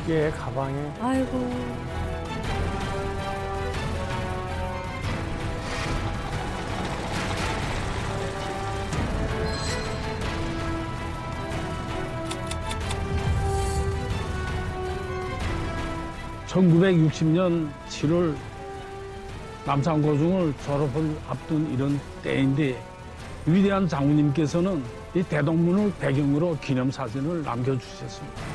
어깨에 가방에. 아이고. (1960년 7월) 남산고중을 졸업을 앞둔 이런 때인데 위대한 장군님께서는 이 대동문을 배경으로 기념사진을 남겨주셨습니다.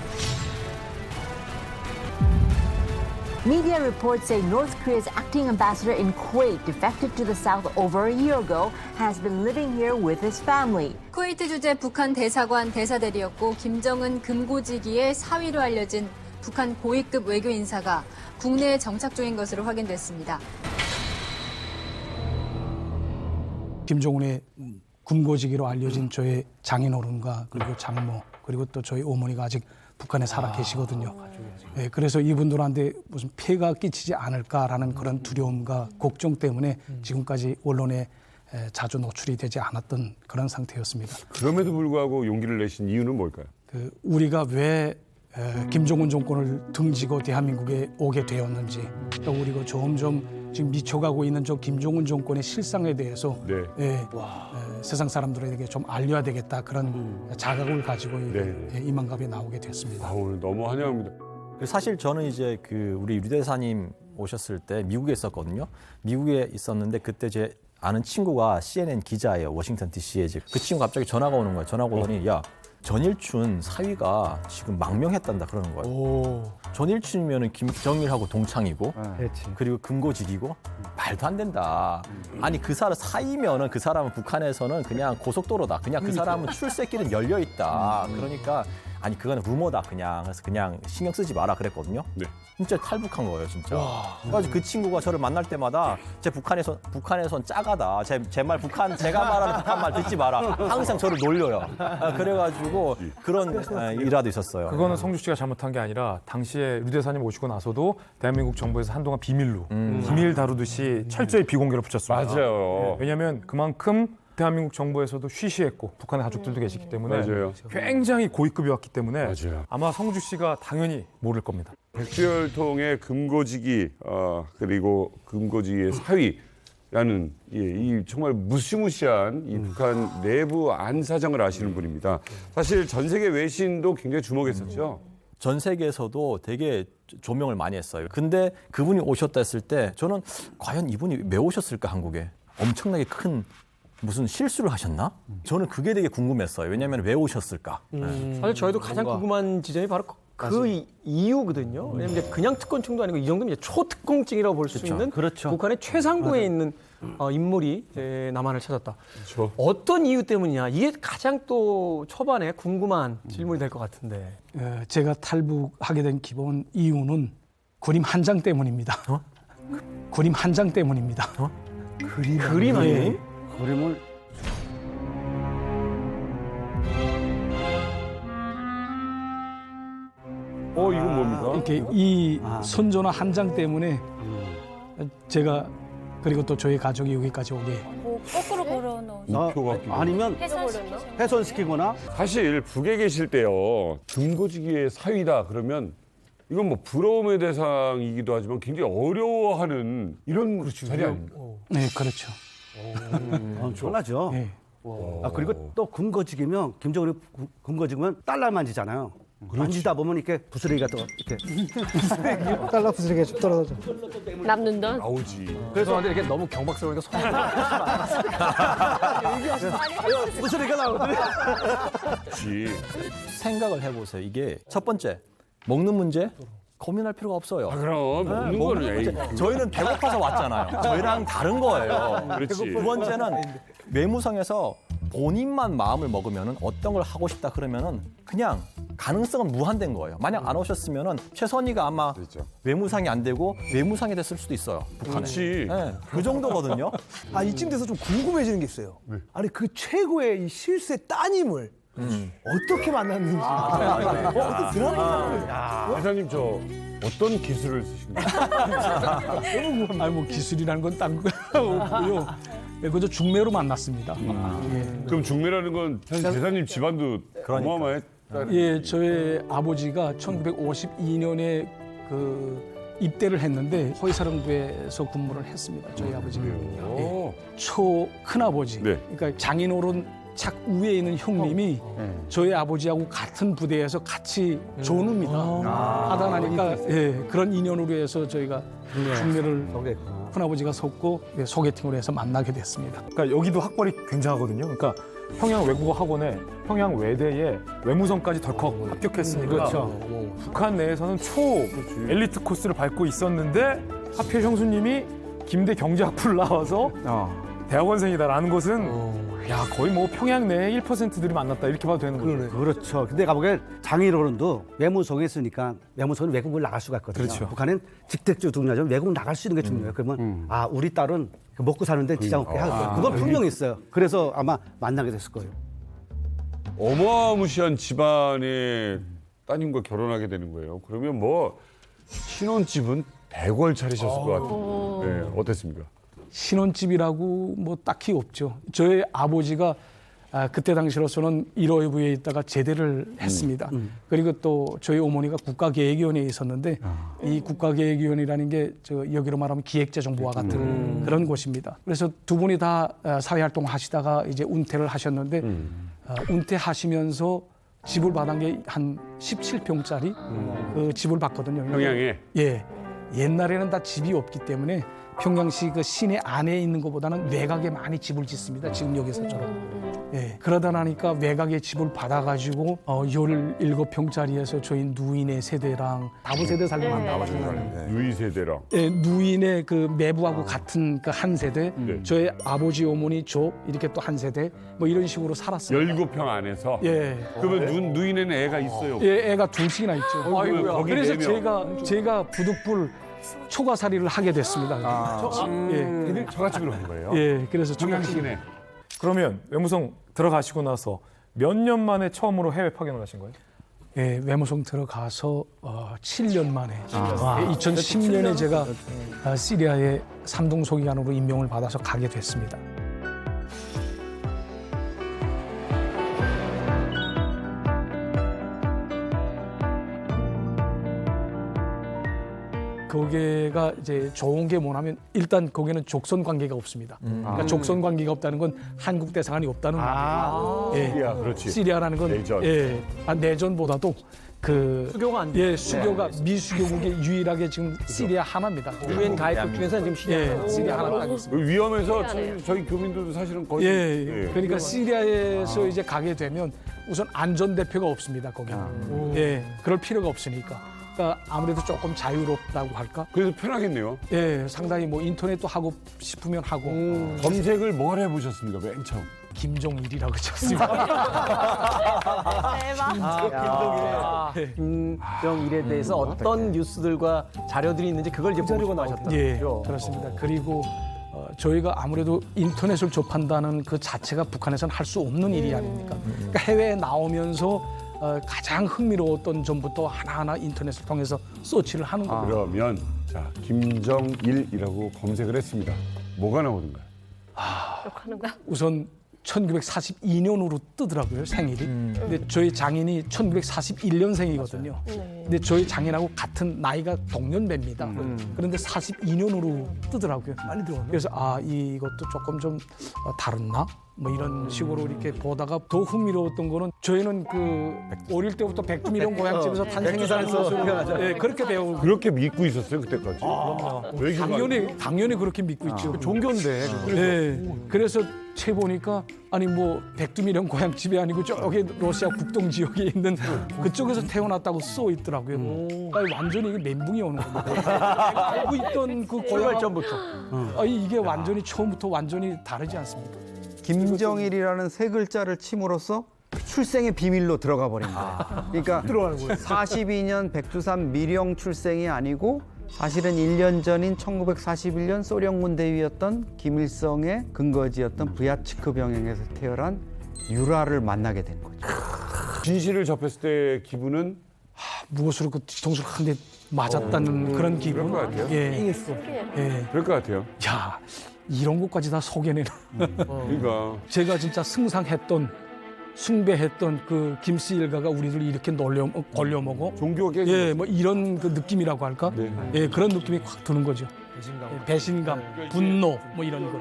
Media reports say North Korea's acting ambassador in Kuwait, defected to the south over a year ago, has been living here with his family. 쿠웨이트 주재 북한 대사관 대사대리였고 김정은 금고지기의 사위로 알려진 북한 고위급 외교 인사가 국내에 정착 중인 것으로 확인됐습니다. 김정은의 금고지기로 알려진 저의 장인어른과 그리고 장모 그리고 또 저희 어머니가 아직 북한에 살아 계시거든요. 네, 그래서 이분들한테 무슨 폐가 끼치지 않을까라는 그런 두려움과 걱정 때문에 지금까지 언론에 자주 노출이 되지 않았던 그런 상태였습니다. 그럼에도 불구하고 용기를 내신 이유는 뭘까요? 우리가 왜 김정은 정권을 등지고 대한민국에 오게 되었는지 또 우리가 점점 지금 미쳐가고 있는 저 김정은 정권의 실상에 대해서 세상 사람들에게 좀 알려야 되겠다 그런 자각을 가지고 이만갑에 나오게 됐습니다. 오늘 너무 환영합니다. 사실 저는 이제 우리 류 대사님 오셨을 때 미국에 있었거든요. 미국에 있었는데 그때 제 아는 친구가 CNN 기자예요. 워싱턴 DC에. 그 친구가 갑자기 전화가 오는 거예요. 전화가 오더니 야, 전일춘 사위가 지금 망명했단다 그러는 거예요. 전일춘이면 김정일하고 동창이고 그리고 금고직이고 말도 안 된다. 아니 그 사람 사위면은 그 사람은 북한에서는 그냥 고속도로다. 그냥 그 사람은 출세길은 열려 있다. 그러니까 아니 그거는 루머다 그냥. 그래서 그냥 신경 쓰지 마라 그랬거든요. 네. 진짜 탈북한 거예요 진짜. 그래서 그 친구가 저를 만날 때마다 제 북한에선 짜가다. 제 말 제가 말하는 북한 말 듣지 마라. 항상 저를 놀려요. 그래가지고 그런 일화도 있었어요. 그거는 성주 씨가 잘못한 게 아니라 당시에 류 대사님 오시고 나서도 대한민국 정부에서 한동안 비밀로 기밀 다루듯이 철저히 비공개로 붙였습니다. 맞아요. 왜냐하면 그만큼 대한민국 정부에서도 쉬쉬했고 북한의 가족들도 계시기 때문에 굉장히 고위급이었기 때문에 아마 성주 씨가 당연히 모를 겁니다. 백두혈통의 금고지기 그리고 금고지기의 사위라는 이 정말 무시무시한 이 북한 내부 안사정을 아시는 분입니다. 사실 전 세계 외신도 굉장히 주목했었죠. 전 세계에서도 되게 조명을 많이 했어요. 근데 그분이 오셨다 했을 때 저는 과연 이분이 왜 오셨을까 한국에. 엄청나게 큰 무슨 실수를 하셨나? 저는 그게 되게 궁금했어요. 왜냐하면 왜 오셨을까? 사실 저희도 가장 궁금한 지점이 바로 그 이유거든요. 왜냐하면 이제 그냥 특권층도 아니고 이 정도면 이제 초특공증이라고 볼 수 있는 북한의 최상부에 있는 인물이 이제 남한을 찾았다. 어떤 이유 때문이냐? 이게 가장 또 초반에 궁금한 질문이 될 것 같은데. 제가 탈북하게 된 기본 이유는 그림 한 장 때문입니다. 그림 한 장 때문입니다. 그림 한 장? 그림을 이건 뭡니까? 이렇게 이 선조나 한 장 때문에 제가 그리고 또 저희 가족이 여기까지 오게. 거꾸로 걸어놓은. 우표 같기도 아니면 훼손시키거나. 사실 북에 계실 때요 금고지기의 사위다 그러면 이건 뭐 부러움의 대상이기도 하지만 굉장히 어려워하는 이런 자리 아닙니까? 네, 그렇죠. 엄청나죠. 네. 그리고 또 금거지기면 김정은이 금거지기면 달러 만지잖아요. 만지다 보면 이렇게 부스러기가 또 이렇게 달러 부스러기가 쭉 떨어져. 남는 돈. 나오지. 그래서 이렇게 너무 경박스러우니까 손. 부스러기가 나오거든요. 그렇지. 생각을 해보세요. 이게 첫 번째 먹는 문제 고민할 필요가 없어요. 그럼 먹는 거는 저희는 배고파서 왔잖아요. 저희랑 다른 거예요. 그렇지. 두 번째는 외무성에서 본인만 마음을 먹으면 어떤 걸 하고 싶다 그러면은 그냥 가능성은 무한된 거예요. 만약 안 오셨으면은 최선희가 아마 외무상이 안 되고 외무상이 됐을 수도 있어요. 북한에. 그렇지. 네, 그 정도거든요. 이쯤 돼서 좀 궁금해지는 게 있어요. 아니 그 최고의 이 실세 따님을 어떻게 만났는지. 어떤 드라마. 대사님 저 어떤 기술을 쓰신 거예요? 아니 뭐 기술이라는 건 딴 거 없고요. 그저 중매로 만났습니다. 그럼 중매라는 건 사실 대사님 집안도 어마어마해 예, 저의 아버지가 1952년에 입대를 했는데 허위사령부에서 근무를 했습니다. 저희 아버지가. 예. 큰아버지. 네. 그러니까 장인어른 착 위에 있는 형님이 저희 아버지하고 같은 부대에서 같이 존읍니다. 하다 나니까 그런 인연으로 해서 저희가 중매를 큰아버지가 섰고 소개팅을 해서 만나게 됐습니다. 그러니까 여기도 학벌이 굉장하거든요. 그러니까 평양 외국어 학원에 평양 외대에 외무성까지 덜컥 합격했으니까 그렇죠. 북한 내에서는 초 엘리트 코스를 밟고 있었는데 하필 형수님이 김대 경제학부를 나와서 대학원생이다라는 것은 야 거의 뭐 평양 내에 1%들이 만났다 이렇게 봐도 되는 거죠. 그렇죠. 근데 가보면 장인어른도 외무성에 있으니까 외무성은 외국을 나갈 수가 있거든요. 그렇죠. 북한은 직택주 중요하지만 외국 나갈 수 있는 게 중요해요. 그러면 우리 딸은 먹고 사는데 지장 없게 할 거예요. 그건 분명히 있어요. 그래서 아마 만나게 됐을 거예요. 어마무시한 집안의 따님과 결혼하게 되는 거예요. 그러면 뭐 신혼집은 100월 차리셨을 것 같아요. 네, 어땠습니까? 신혼집이라고 뭐 딱히 없죠. 저희 아버지가 그때 당시로서는 1호부에 있다가 제대를 했습니다. 그리고 또 저희 어머니가 국가계획위원회에 있었는데 이 국가계획위원회라는 게 여기로 말하면 기획재정부와 같은 그런 곳입니다. 그래서 두 분이 다 사회활동 하시다가 이제 은퇴를 하셨는데 은퇴하시면서 집을 받은 게 한 17평짜리 그 집을 받거든요. 평양에? 예. 옛날에는 다 집이 없기 때문에 평양시 그 시내 안에 있는 것보다는 외곽에 많이 집을 짓습니다. 지금 여기서처럼. 예. 그러다 나니까 외곽에 집을 받아가지고 17평짜리에서 저희 누이네 세대랑 다부 세대 살고 만나가지고 누이 세대랑. 예, 누이네 그 매부하고 같은 그 한 세대, 저희 아버지 어머니 저 이렇게 또 한 세대 뭐 이런 식으로 살았어요. 17평 안에서? 예. 그러면 누이네는 애가 있어요? 예, 애가 둘씩이나 있죠. 아이고야. 그래서 거기 4명. 제가 부득불 초가살이를 하게 됐습니다. 애들 처갓집으로 간 거예요? 예, 그래서 평양시내. 그러면 외무성 들어가시고 나서 몇 년 만에 처음으로 해외 파견을 하신 거예요? 예, 외무성 들어가서 7년 만에 2010년에 제가 시리아의 삼동소기관으로 임명을 받아서 가게 됐습니다. 거기가 이제 좋은 게 뭐냐면 일단 거기는 족선 관계가 없습니다. 그러니까 족선 관계가 없다는 건 한국 대사관이 없다는 말이에요. 예. 시리아, 그렇지. 시리아라는 건 내전. 내전보다도 수교가 안 돼요. 수교가 미수교국의 유일하게 지금 시리아 하나입니다. 유엔 가입국 중에서는 지금 시리아 하나 딱 있습니다. 위험해서 저희 교민들도 사실은 거의. 그러니까 시리아에서 이제 가게 되면 우선 안전 대표가 없습니다. 거기는. 그럴 필요가 없으니까. 그러니까 아무래도 조금 자유롭다고 할까? 그래서 편하겠네요. 상당히 뭐 인터넷도 하고 싶으면 하고. 검색을 뭘 해보셨습니까, 맨 처음? 김종일이라고 쳤습니다. 김정일에 대해서 어떤 뉴스들과 자료들이 있는지 그걸 이제 보고 나셨다. 예, 그렇습니다. 그리고 저희가 아무래도 인터넷을 접한다는 그 자체가 북한에서는 할 수 없는 일이 아닙니까? 그러니까 해외에 나오면서 가장 흥미로웠던 점부터 하나하나 인터넷을 통해서 서치를 하는 겁니다. 그러면 자 김정일이라고 검색을 했습니다. 뭐가 나오는가요? 우선 1942년으로 뜨더라고요, 생일이. 근데 저희 장인이 1941년생이거든요. 근데 저희 장인하고 같은 나이가 동년배입니다. 그런데 42년으로 뜨더라고요. 많이 들어왔네. 그래서 이것도 조금 좀 다르나? 뭐 이런 식으로 이렇게 보다가 더 흥미로웠던 거는 저희는 어릴 때부터 백두미령 고향집에서 탄생했다는 것을 그렇게 배우고 그렇게 믿고 있었어요 그때까지. 당연히 그렇게 믿고 있죠. 종교인데. 그래서 채 보니까 아니 뭐 백두미령 고향집이 아니고 저기 러시아 국동 지역에 있는 그쪽에서 태어났다고 써 있더라고요. 그러니까 완전히 이게 멘붕이 오는 겁니다. 알고 있던 그 출발점부터. 이게 완전히 처음부터 완전히 다르지 않습니까? 김정일이라는 세 글자를 침으로써 출생의 비밀로 들어가 버린 거예요. 그러니까 42년 백두산 미령 출생이 아니고 사실은 1년 전인 1941년 소련군 대위였던 김일성의 근거지였던 브야츠크 병영에서 태어난 유라를 만나게 된 거죠. 진실을 접했을 때 기분은 무엇으로 그 뒤통수를 한 대 맞았다는 그런 기분. 그럴 것 같아요. 그럴 것 같아요. 야, 이런 것까지 다 속여내는. 그러니까 제가 진짜 승상했던 숭배했던 그 김씨 일가가 우리들 이렇게 걸려 먹어. 종교가 깨진 예, 거죠. 뭐 이런 그 느낌이라고 할까? 네. 예, 그런 느낌이 확 드는 거죠. 배신감, 분노, 뭐 이런 거.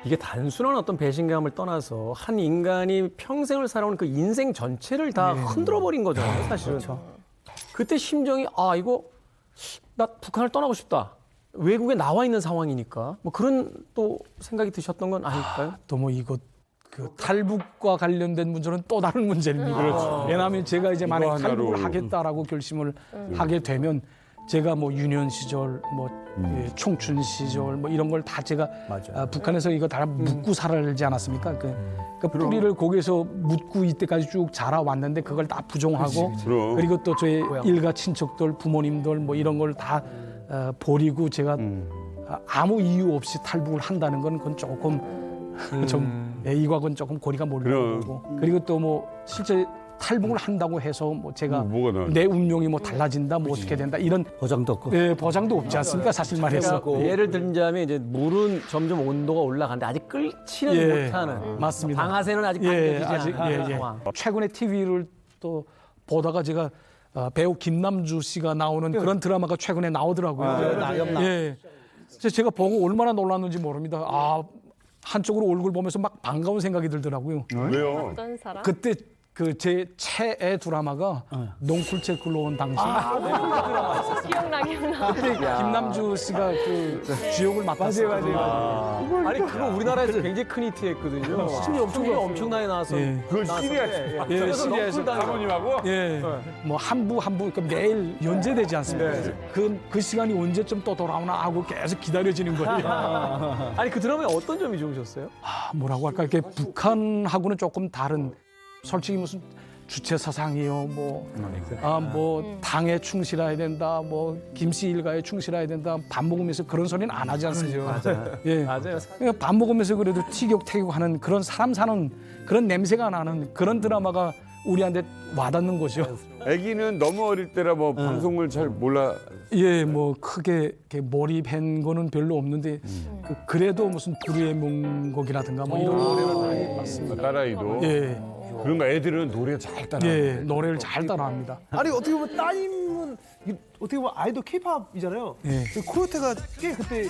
이게 단순한 어떤 배신감을 떠나서 한 인간이 평생을 살아온 그 인생 전체를 다 흔들어 버린 거잖아요, 사실은. 그때 심정이 이거 나 북한을 떠나고 싶다. 외국에 나와 있는 상황이니까 뭐 그런 또 생각이 드셨던 건 아닐까요? 또 뭐 이거 그 탈북과 관련된 문제는 또 다른 문제입니다. 그렇죠. 왜냐하면 제가 이제 만약 이거 하나로. 탈북을 하겠다라고 결심을 하게 되면 제가 뭐 유년 시절, 뭐 예, 청춘 시절, 뭐 이런 걸 다 제가 북한에서 이거 다 묻고 살지 않았습니까? 그 뿌리를 거기서 묻고 이때까지 쭉 자라왔는데 그걸 다 부정하고 그럼. 그리고 또 저희 일가 친척들, 부모님들 뭐 이런 걸 다 버리고 제가 아무 이유 없이 탈북을 한다는 건 그건 조금 좀 이과는 조금 거리가 멀는 그럼. 거고 그리고 또 뭐 실제 탈북을 한다고 해서 뭐 제가 뭐가 나아요? 내 운명이 뭐 달라진다 뭐 어떻게 된다 이런 보장도 없고. 예, 보장도 없지 않습니까 사실 말해서 예를 들자면 이제 물은 점점 온도가 올라가는데 아직 끓지는 예, 못하는 맞습니다. 방아쇠는 아직 예, 당겨지지 아직 않는 상황. 최근에 TV를 또 보다가 제가 배우 김남주 씨가 나오는 그런 드라마가 최근에 나오더라고요. 예, 그래서 제가 보고 얼마나 놀랐는지 모릅니다. 한쪽으로 얼굴 보면서 막 반가운 생각이 들더라고요. 왜요? 어떤 사람? 그때 그 제 최애 드라마가 농쿨체 굴러온 당신. 기억나. 그때 김남주 씨가 그 주역을 맡았어요. 맞아요. 아니 그거 우리나라에서 굉장히 큰 히트했거든요. 시청률 엄청나게 나와서 그걸 시리아 예, 시리아에서 사모님하고? 예, 뭐 한 부 그 매일 연재되지 않습니까? 그 시간이 언제쯤 또 돌아오나 하고 계속 기다려지는 거예요. 아니 그 드라마에 어떤 점이 좋으셨어요? 뭐라고 할까? 이렇게 북한하고는 조금 다른 솔직히 무슨 주체 사상이요, 뭐 당에 충실해야 된다, 뭐 김씨 일가에 충실해야 된다, 밥 먹으면서 그런 소리는 안 하지 않습니까? 맞아요. 예, 맞아요. 그러니까 밥 먹으면서 그래도 티격태격하는 그런 사람 사는 그런 냄새가 나는 그런 드라마가 우리한테 와닿는 거죠. 아기는 너무 어릴 때라 뭐 방송을 잘 몰라. 예, 뭐 크게 이렇게 몰입한 거는 별로 없는데 그래도 무슨 불의의 명곡이라든가 뭐 이런 노래를 많이 봤습니다. 딸아이도. 예, 그런 거 애들은 노래 잘 따라. 예, 노래를 잘 따라합니다. 아니 어떻게 보면 따님은 어떻게 보면 아이돌 K-팝이잖아요. 예. 코요테가 꽤 그때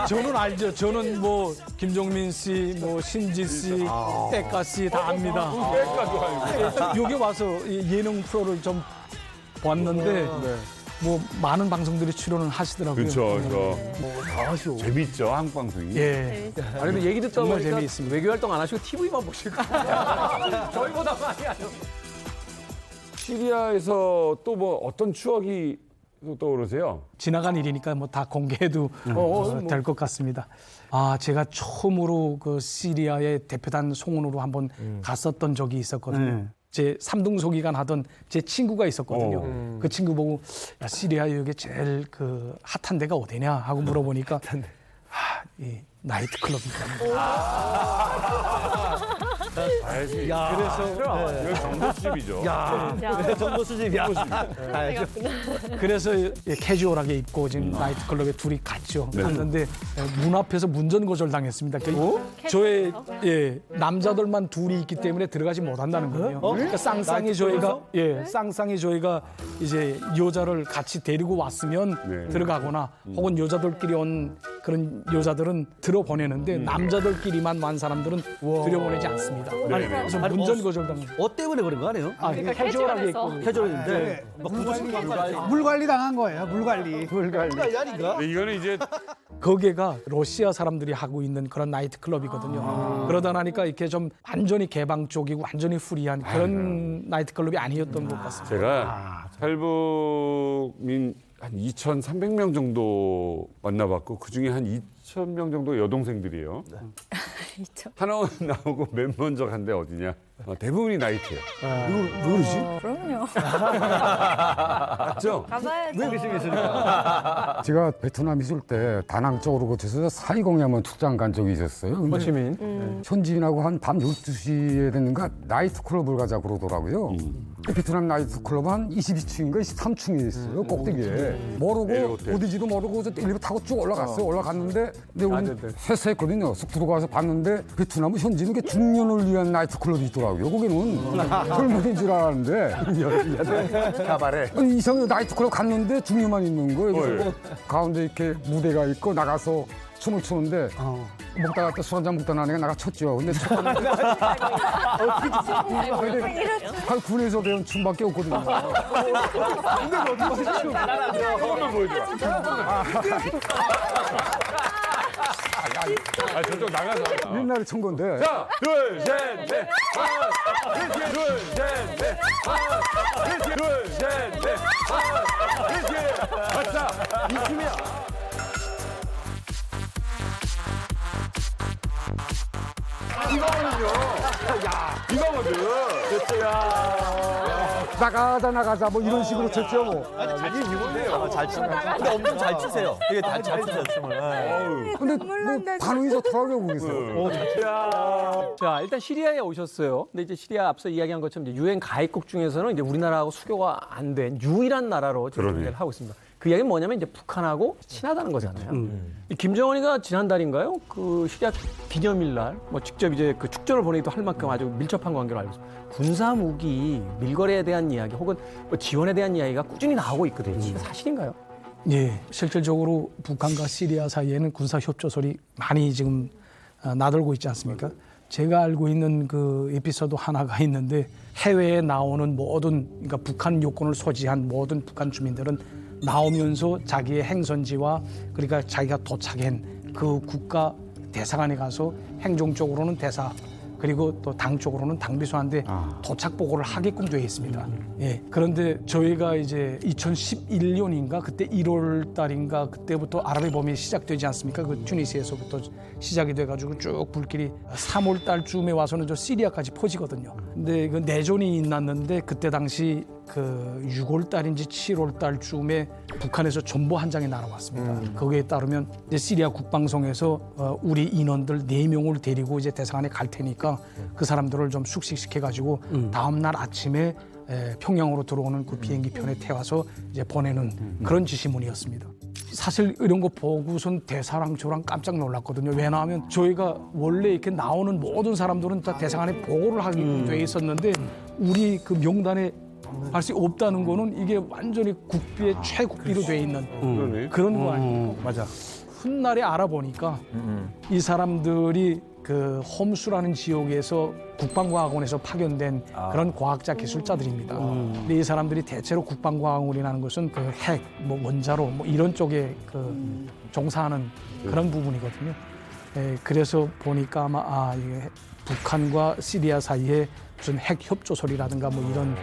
저는 알죠. 저는 뭐 김종민 씨, 뭐 신지 씨, 백가 씨 다 압니다. 여기 와서 예능 프로를 좀 봤는데 뭐 많은 방송들이 출연을 하시더라고요. 그렇죠. 재밌죠, 한국 방송이. 예. 아니 근데 얘기 듣다 정말 보니까 재미있습니다. 외교 활동 안 하시고 TV만 보실 거예요. 저희보다 많이 하죠. 시리아에서 또 뭐 어떤 추억이 떠오르세요? 지나간 일이니까 뭐 다 공개해도 될 것 같습니다. 제가 처음으로 그 시리아의 대표단 송원으로 한번 갔었던 적이 있었거든요. 제 삼등소기관 하던 제 친구가 있었거든요. 그 친구 보고 야, 시리아 여기 제일 그 핫한 데가 어디냐 하고 물어보니까 이 나이트클럽입니다. 그래서 이건 정보 수집이죠. 정보 수집이야. 그래서 캐주얼하게 입고 지금 나이트클럽에 둘이 갔죠. 갔는데 문 앞에서 문전 거절 당했습니다. 저의 남자들만 둘이 있기 때문에 들어가지 못한다는 거예요. 그러니까 쌍쌍이 저희가 이제 여자를 같이 데리고 왔으면 들어가거나 혹은 여자들끼리 온 그런 여자들은 들어보내는데 남자들끼리만 완 사람들은 들여보내지 않습니다. 그래서 문전 거절 당했어요. 때문에 그런 거 아니에요? 그러니까 캐주얼하게 캐주얼해서. 입고 캐주얼인데 물 관리 당한 거예요. 물 관리. 아닌가? 이거는 이제 거기가 러시아 사람들이 하고 있는 그런 나이트 클럽이거든요. 그러다 나니까 이렇게 좀 완전히 개방적이고 완전히 프리한 그런 나이트 클럽이 아니었던 것 같습니다. 제가 탈북민 한 2,300명 정도 만나봤고 그중에 한 2,000명 정도 여동생들이에요. 하나원 나오고 맨 먼저 간 데 어디냐? 대부분이 나이트예요. 누구지? 그럼요. 맞죠? 가봐야죠. 왜 계시겠습니까? 제가 베트남 있을 때 다낭 쪽으로 거쳐서 사이공에 한번 출장 간 적이 있었어요. 근데 호치민. 현지인하고 한 밤 12시에 됐는가 나이트 클럽을 가자 그러더라고요. 베트남 나이트 클럽 한 22층인가 23층에 있어요. 꼭대기에. 모르고 어디지도 모르고 저 엘리베이터 타고 쭉 올라갔어요. 올라갔는데 근데 우리 회사했거든요. 쑥 들어가서 봤는데 베트남은 현지는 게 중년을 위한 나이트 클럽이 있더라고요. 거기는 젊은이인 줄 알았는데 가발에. 이상하게 나이트 클럽 갔는데 중년만 있는 거예요. 그래서 뭐 가운데 이렇게 무대가 있고 나가서 춤을 추는데 먹다가 또 술 한잔 먹다 나니까 나가 췄죠. 근데 췄는데 한 군에서 배운 춤밖에 없거든요. 한번만 보여줘. 저쪽 나가서. 옛날에 춘 건데. 자, 둘, 셋, 넷. 하나, 둘, 셋, 넷. 하나, 둘, 셋, 넷. 하나, 자, 이 춤이야. 이거는요. 이거거든. 나가자 뭐 이런 식으로 쳤죠 뭐. 잘 추세요. 근데 엄청 잘 추세요. 되게 잘 추세요 춤을. 근데 뭐 반응이 좋더라고요 거기서. 자, 일단 시리아에 오셨어요. 근데 이제 시리아 앞서 이야기한 것처럼 이제 유엔 가입국 중에서는 이제 우리나라하고 수교가 안 된 유일한 나라로 지금 존재를 하고 있습니다. 그 이야기는 뭐냐면 이제 북한하고 친하다는 거잖아요. 이 김정은이가 지난달인가요? 그 시리아 기념일 날 뭐 직접 이제 그 축전을 보내기도 할 만큼 아주 밀접한 관계로 알고 있습니다. 군사 무기 밀거래에 대한 이야기 혹은 뭐 지원에 대한 이야기가 꾸준히 나오고 있거든요. 사실인가요? 예, 실질적으로 북한과 시리아 사이에는 군사 협조설이 많이 지금 나돌고 있지 않습니까? 제가 알고 있는 그 에피소드 하나가 있는데 해외에 나오는 모든 그러니까 북한 요건을 소지한 모든 북한 주민들은 나오면서 자기의 행선지와 그러니까 자기가 도착한 그 국가 대사관에 가서 행정적으로는 대사 그리고 또 당 쪽으로는 당비서한테 도착 보고를 하게끔 되어 있습니다. 예. 그런데 저희가 이제 2011년인가 그때 1월 달인가 그때부터 아랍의 봄이 시작되지 않습니까? 그 튜니스에서부터 시작이 돼가지고 쭉 불길이 3월 달쯤에 와서는 저 시리아까지 퍼지거든요. 근데 그 내전이 났는데 그때 당시 그 6월 달인지 7월 달쯤에 북한에서 전보 한 장이 날아왔습니다. 거기에 따르면 이제 시리아 국방성에서 우리 인원들 4명을 데리고 이제 대사관에 갈 테니까 그 사람들을 좀 숙식시켜가지고 다음 날 아침에 평양으로 들어오는 그 비행기 편에 태워서 이제 보내는 그런 지시문이었습니다. 사실 이런 거 보고선 대사랑 저랑 깜짝 놀랐거든요. 왜냐하면 저희가 원래 이렇게 나오는 모든 사람들은 다 대사관에 보고를 하게 돼 있었는데 우리 그 명단에 할 수 없다는 거는 이게 완전히 국비의 최국비로 돼 있는 그런 거 아닙니까? 맞아. 훗날에 알아보니까 이 사람들이 그 홈수라는 지역에서 국방과학원에서 파견된 그런 과학자 기술자들입니다. 근데 이 사람들이 대체로 국방과학원이라는 것은 그 핵, 뭐 원자로 뭐 이런 쪽에 그 종사하는 그런 부분이거든요. 그래서 보니까 아마 이게 북한과 시리아 사이에 무슨 핵 협조설이라든가 뭐 이런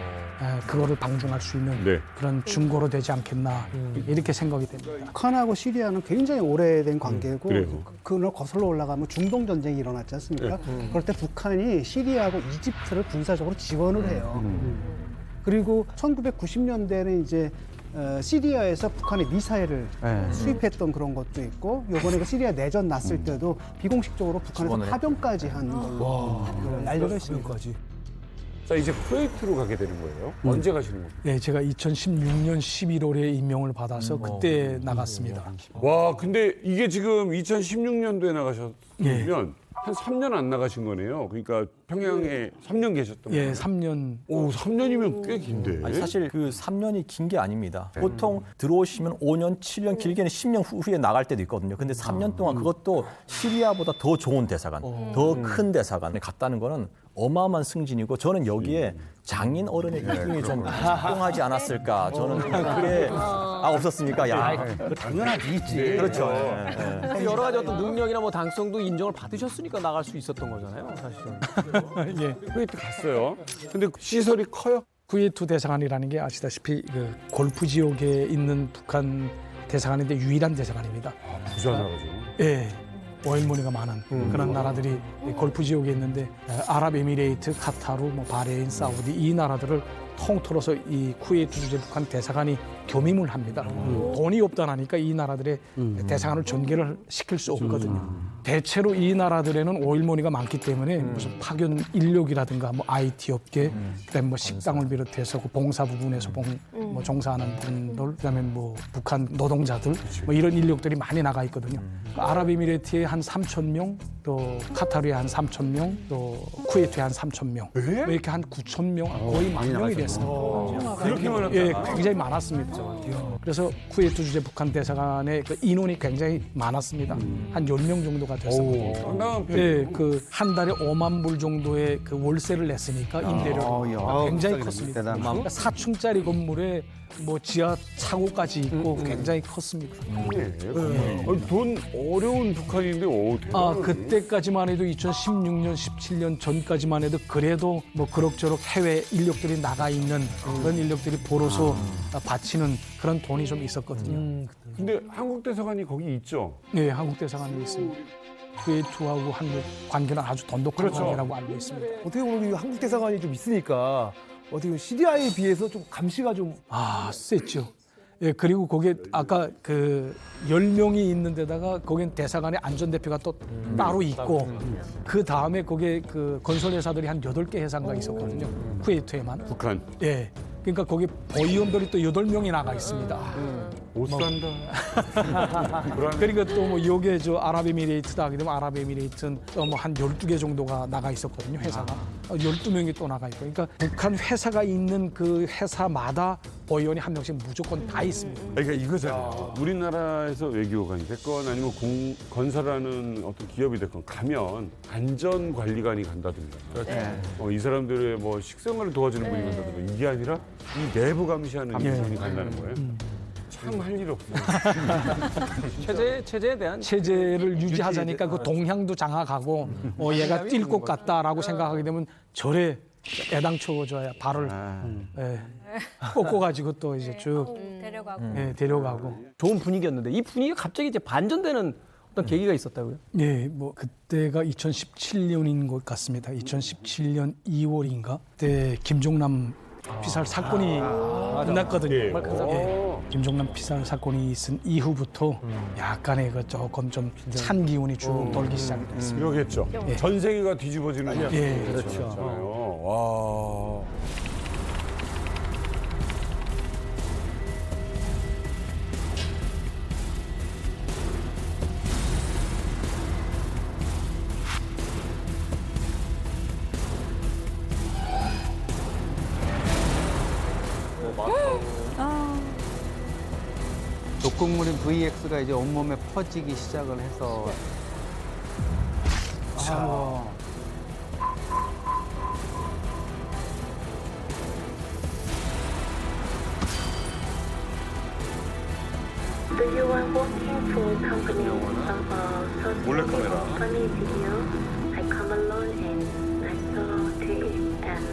그거를 방중할 수 있는 그런 증거로 되지 않겠나 이렇게 생각이 됩니다. 북한하고 시리아는 굉장히 오래된 관계고 그걸 거슬러 올라가면 중동 전쟁이 일어났지 않습니까? 그럴 때 북한이 시리아하고 이집트를 군사적으로 지원을 해요. 그리고 1990년대에는 이제 시리아에서 북한의 미사일을 수입했던 그런 것도 있고 요번에 그 시리아 내전 났을 때도 비공식적으로 북한에서 파병까지 한 걸로 알려져 있습니다. 자, 이제 쿠웨이트로 가게 되는 거예요. 언제 가시는 거예요? 네, 제가 2016년 11월에 임명을 받아서 그때 나갔습니다. 와, 근데 이게 지금 2016년도에 나가셨으면 한 3년 안 나가신 거네요. 그러니까 평양에 3년 계셨던 거예요. 예, 3년. 오, 3년이면 꽤 긴데. 아니, 사실 그 3년이 긴 게 아닙니다. 보통 들어오시면 5년, 7년, 길게는 10년 후에 나갈 때도 있거든요. 근데 3년 동안 그것도 시리아보다 더 좋은 대사관, 더 큰 대사관에 갔다는 거는 어마어마한 승진이고 저는 여기에 장인 어른의 기둥이 좀 작동하지 않았을까. 저는 그게 없었습니까? 야, 당연하지 있지. 그렇죠. 여러 가지 어떤 능력이나 뭐 당성도 인정을 받으셨으니까 나갈 수 있었던 거잖아요, 사실은. 예. 쿠웨이트 갔어요. 근데 시설이 커요? 쿠웨이트 대사관이라는 게 아시다시피 그 골프 지역에 있는 북한 대사관인데 유일한 대사관입니다. 부자나라죠. 예. 오일머니가 많은 그런 나라들이 골프 지역에 있는데 아랍에미레이트, 카타르, 뭐 바레인, 사우디 이 나라들을 통틀어서 이 쿠웨이트 주재 북한 대사관이 겸임을 합니다. 돈이 없다나니까 이 나라들의 대사관을 전개를 시킬 수 없거든요. 대체로 이 나라들에는 오일머니가 많기 때문에 무슨 파견 인력이라든가 뭐 IT 업계, 그다음에 뭐 식당을 비롯해서 그 봉사 부분에서 뭐 종사하는 분들, 그다음에 뭐 북한 노동자들, 뭐 이런 인력들이 많이 나가 있거든요. 아랍에미레이트에 한 3,000명, 또 카타르에 한 3,000명, 또 쿠웨이트에 한 3,000명, 뭐 이렇게 한 9,000명, 거의 10,000명이 됐습니다. 그렇게 많았다. 예, 굉장히 많았습니다. 그래서 쿠웨이트 주재 북한 대사관의 그 인원이 굉장히 많았습니다. 한 10명 정도가 됐었거든요. 상당한 편. 예, 그 한 달에 5만 불 정도의 그 월세를 냈으니까 임대료가 굉장히 컸습니다. 그러니까 4층짜리 건물에 뭐 지하 차고까지 있고 굉장히 컸습니다. 아니, 돈 어려운 북한인데 아, 그때까지만 해도 2016년, 17년 전까지만 해도 그래도 뭐 그럭저럭 해외 인력들이 나가 있는 그런 인력들이 보러서 바치는 그런 돈이 좀 있었거든요. 근데 한국 대사관이 거기 있죠? 네, 한국 대사관이 있습니다. 쿠웨이트하고 한국 관계는 아주 돈독한 관계라고 알고 있습니다. 어떻게 보면 이 한국 대사관이 좀 있으니까 어떻게 보면 CDI에 비해서 좀 감시가 좀 셌죠. 예, 그리고 거기에 아까 그 10명이 있는 데다가 거긴 대사관의 안전대표가 또 따로 있고 그 다음에 거기에 그 건설회사들이 한 8개 회사가 있었거든요. 쿠웨이트에만. 북한. 예. 그러니까 거기 보위원들이 또 8명이 나가 있습니다. 못 산다. 그러니까 또 뭐 여기에 저 아랍에미레이트다 하게 되면 아랍에미레이트는 또 뭐 한 12개 정도가 나가 있었거든요, 회사가. 12명이 또 나가 있고. 그러니까 북한 회사가 있는 그 회사마다 보위원이 한 명씩 무조건 다 있습니다. 그러니까 이거잖아요. 우리나라에서 외교관이 됐건 아니면 건설하는 어떤 기업이 됐건 가면 안전관리관이 간다든가. 이 사람들의 뭐 식생활을 도와주는 분이 간다든가. 이게 아니라 이 내부 감시하는 분이 간다는 거예요. 참 할 일 없어요. 체제에 대한 체제를 유지하자니까 그 동향도 장악하고 얘가 뛸 것 같다라고 생각하게 되면 절에 애당초줘야 발을 꺾어가지고 또 이제 쭉 데려가고. 좋은 분위기였는데 이 분위기가 갑자기 이제 반전되는 어떤 계기가 있었다고요? 네, 뭐 그때가 2017년인 것 같습니다. 2017년 2월인가 그때 김종남 피살 사건이 끝났거든요. 김종남 피살 사건이 있은 이후부터 약간의 그 조금 좀 찬 기운이 쭉 돌기 시작했습니다. 그러겠죠. 전 세계가 뒤집어지는. 그렇죠. 와. 독극물인 VX가 이제 온몸에 퍼지기 시작을 해서 So you are working for a company 몰래카메라. funny video. I come alone and I saw it and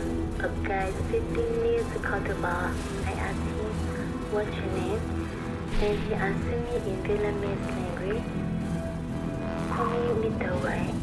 a guy sitting near the counter bar. I asked him, what's your name? And he answered me in Vietnamese language. Call me Mr. White.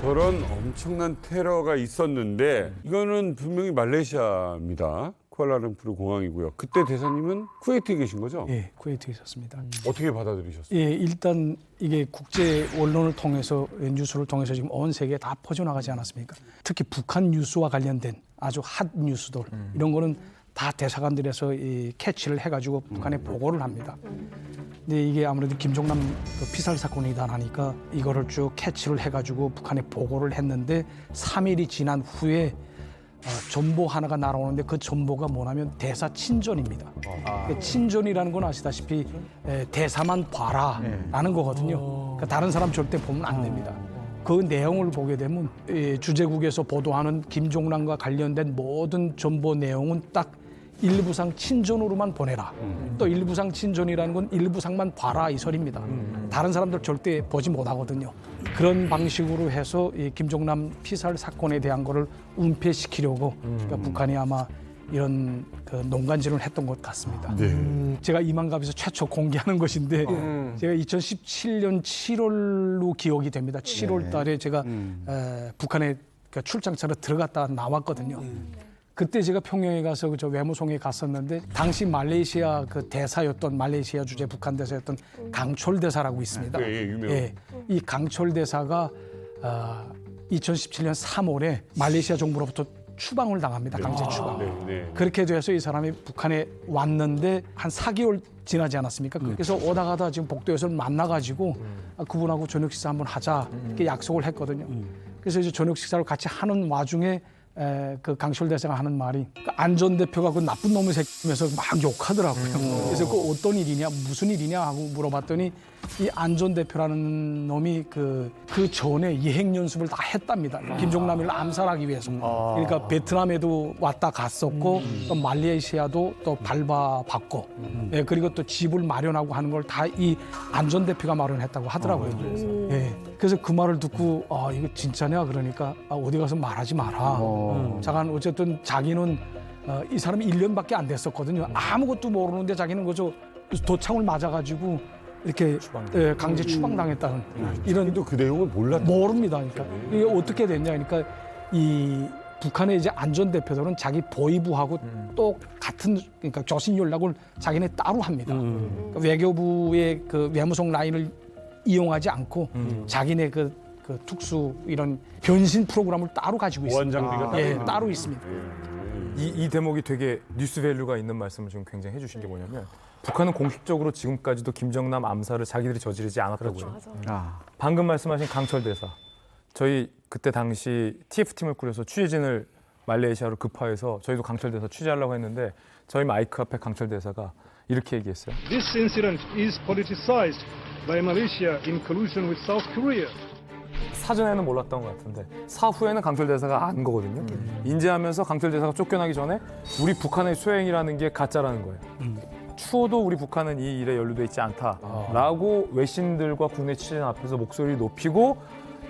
저런 엄청난 테러가 있었는데 이거는 분명히 말레이시아입니다. 쿠알라룸푸르 공항이고요. 그때 대사님은 쿠웨이트에 계신 거죠? 예, 쿠웨이트에 있었습니다. 어떻게 받아들이셨어요? 예, 일단 이게 국제 언론을 통해서 뉴스를 통해서 지금 온 세계에 다 퍼져나가지 않았습니까? 특히 북한 뉴스와 관련된 아주 핫 뉴스들 이런 거는 다 대사관들에서 이 캐치를 해가지고 북한에 보고를 합니다. 근데 이게 아무래도 김종남 그 피살 사건이다 하니까 이거를 쭉 캐치를 해가지고 북한에 보고를 했는데 3일이 지난 후에 전보 하나가 날아오는데 그 전보가 뭐냐면 대사 친전입니다. 그 친전이라는 건 아시다시피 대사만 봐라라는 거거든요. 그러니까 다른 사람 절대 보면 안 됩니다. 그 내용을 보게 되면 주재국에서 보도하는 김종남과 관련된 모든 전보 내용은 딱 일부상 친전으로만 보내라. 또 일부상 친전이라는 건 일부상만 봐라 이 소리입니다. 다른 사람들 절대 보지 못하거든요. 그런 방식으로 해서 이 김종남 피살 사건에 대한 거를 은폐시키려고 그러니까 북한이 아마 이런 그 농간질을 했던 것 같습니다. 제가 이만갑에서 최초 공개하는 것인데 제가 2017년 7월로 기억이 됩니다. 7월 달에 제가 북한에 출장차로 들어갔다 나왔거든요. 그때 제가 평양에 가서 저 외무성에 갔었는데 당시 말레이시아 그 대사였던 말레이시아 주재 북한 대사였던 강철 대사라고 있습니다. 예, 이 강철 대사가 2017년 3월에 말레이시아 정부로부터 추방을 당합니다. 강제 추방. 그렇게 돼서 이 사람이 북한에 왔는데 한 4개월 지나지 않았습니까? 그래서 오다 가다 지금 복도에서 만나가지고 그분하고 저녁 식사 한번 하자 이렇게 약속을 했거든요. 그래서 이제 저녁 식사를 같이 하는 와중에 그 강철 대사가 하는 말이 그 안전 대표가 그 나쁜 놈의 새끼면서 막 욕하더라고요. 그래서 그 어떤 일이냐, 무슨 일이냐 하고 물어봤더니 이 안전 대표라는 놈이 그 전에 예행 연습을 다 했답니다. 김종남을 암살하기 위해서. 그러니까 베트남에도 왔다 갔었고 또 말레이시아도 또 밟아봤고, 예, 그리고 또 집을 마련하고 하는 걸 다 이 안전 대표가 마련했다고 하더라고요. 예, 그래서 그 말을 듣고 이거 진짜냐 그러니까 어디 가서 말하지 마라. 잠깐 어쨌든 자기는 이 사람이 1년밖에 안 됐었거든요. 아무것도 모르는데 자기는 그저 도창을 맞아가지고 이렇게 강제 추방당했다는 이런. 또 그 내용을 모릅니다. 그러니까 이게 어떻게 됐냐, 그러니까 이 북한의 이제 안전 대표들은 자기 보위부하고 또 같은 그러니까 교신 연락을 자기네 따로 합니다. 그러니까 외교부의 그 외무성 라인을 이용하지 않고 자기네 그 특수 이런 변신 프로그램을 따로 가지고 있습니다. 원장비가 따로 있습니다. 이 대목이 되게 뉴스 밸류가 있는 말씀을 지금 굉장히 해주신 게 뭐냐면 북한은 공식적으로 지금까지도 김정남 암살을 자기들이 저지르지 않았다고요. 방금 말씀하신 강철 대사, 저희 그때 당시 TF팀을 꾸려서 취재진을 말레이시아로 급파해서 저희도 강철 대사 취재하려고 했는데 저희 마이크 앞에 강철 대사가 이렇게 얘기했어요. This incident is politicized by Malaysia in collusion with South Korea. 사전에는 몰랐던 것 같은데 사후에는 강철 대사가 안 거거든요. 인지하면서 강철 대사가 쫓겨나기 전에 우리 북한의 소행이라는 게 가짜라는 거예요. 추호도 우리 북한은 이 일에 연루돼 있지 않다라고 외신들과 국내 취재진 앞에서 목소리를 높이고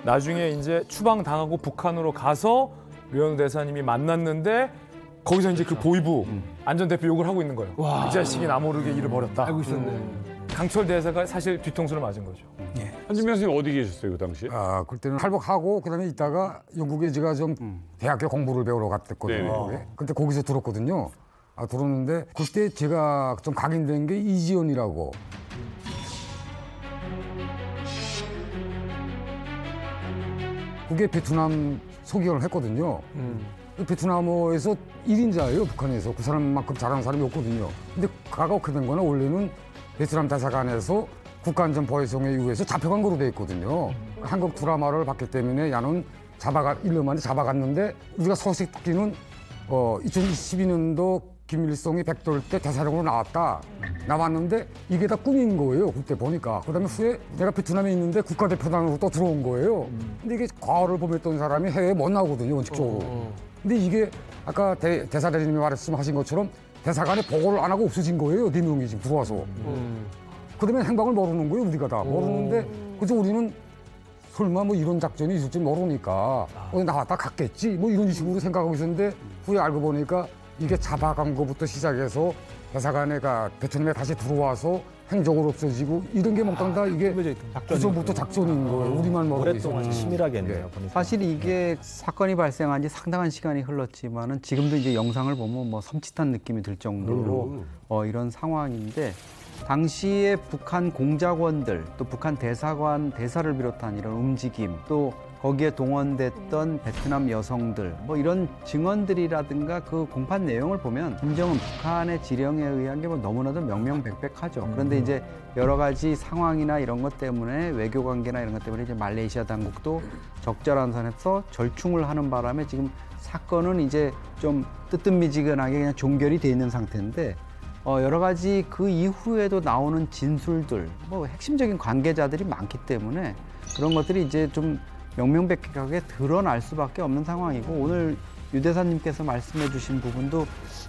나중에 이제 추방당하고 북한으로 가서 류현우 대사님이 만났는데 거기서 이제 그 보위부 안전대표 욕을 하고 있는 거예요. 이 자식이 나 모르게 일을 벌였다. 알고 있었네. 강철 대사가 사실 뒤통수를 맞은 거죠. 한진명 선생님 어디 계셨어요 그 당시에? 그때는 할복하고 그다음에 있다가 영국에 제가 좀 대학교 공부를 배우러 갔댔거든요. 그때 거기서 들었거든요. 들었는데 그때 제가 좀 각인된 게 이지연이라고. 그게 베트남 소개를 했거든요. 베트남어에서 1인자예요, 북한에서. 그 사람만큼 잘하는 사람이 없거든요. 근데 가가오게 된 거는 원래는 베트남 대사관에서 국가안전보위성에 의해서 잡혀간 거로 돼 있거든요. 한국 드라마를 봤기 때문에 야는 1년 만에 잡아갔는데 우리가 소식 듣기는 2022년도 김일성이 백돌 때 대사령으로 나왔는데 이게 다 꿈인 거예요. 그때 보니까. 그다음에 후에 내가 베트남에 있는데 국가대표단으로 또 들어온 거예요. 근데 이게 과거를 범했던 사람이 해외에 못 나오거든요, 원칙적으로. 근데 이게 아까 대사대리님이 말씀하신 것처럼 대사관에 보고를 안 하고 없어진 거예요. 4명이 지금 들어와서. 그다음에 행방을 모르는 거예요, 우리가 다. 모르는데 그래서 우리는 설마 뭐 이런 작전이 있을지 모르니까 나왔다 갔겠지 뭐 이런 식으로 생각하고 있었는데 후에 알고 보니까 이게 잡아간 것부터 시작해서 대사관에가 베트남에 다시 들어와서 행적으로 없어지고 이런 게 몽땅 다 이게 그전부터 작전인 거예요. 우리만 모르고 있었지. 치밀하게 했네요. 사실 이게 사건이 발생한 지 상당한 시간이 흘렀지만은 지금도 이제 영상을 보면 뭐 섬찟한 느낌이 들 정도로 이런 상황인데 당시에 북한 공작원들 또 북한 대사관 대사를 비롯한 이런 움직임 또 거기에 동원됐던 베트남 여성들 뭐 이런 증언들이라든가 그 공판 내용을 보면 김정은 북한의 지령에 의한 게 뭐 너무나도 명명백백하죠. 그런데 이제 여러 가지 상황이나 이런 것 때문에 외교 관계나 이런 것 때문에 이제 말레이시아 당국도 적절한 선에서 절충을 하는 바람에 지금 사건은 이제 좀 뜨뜻미지근하게 그냥 종결이 돼 있는 상태인데 여러 가지 그 이후에도 나오는 진술들 뭐 핵심적인 관계자들이 많기 때문에 그런 것들이 이제 좀 명명백백하게 드러날 수밖에 없는 상황이고 오늘 유 대사님께서 말씀해주신 부분도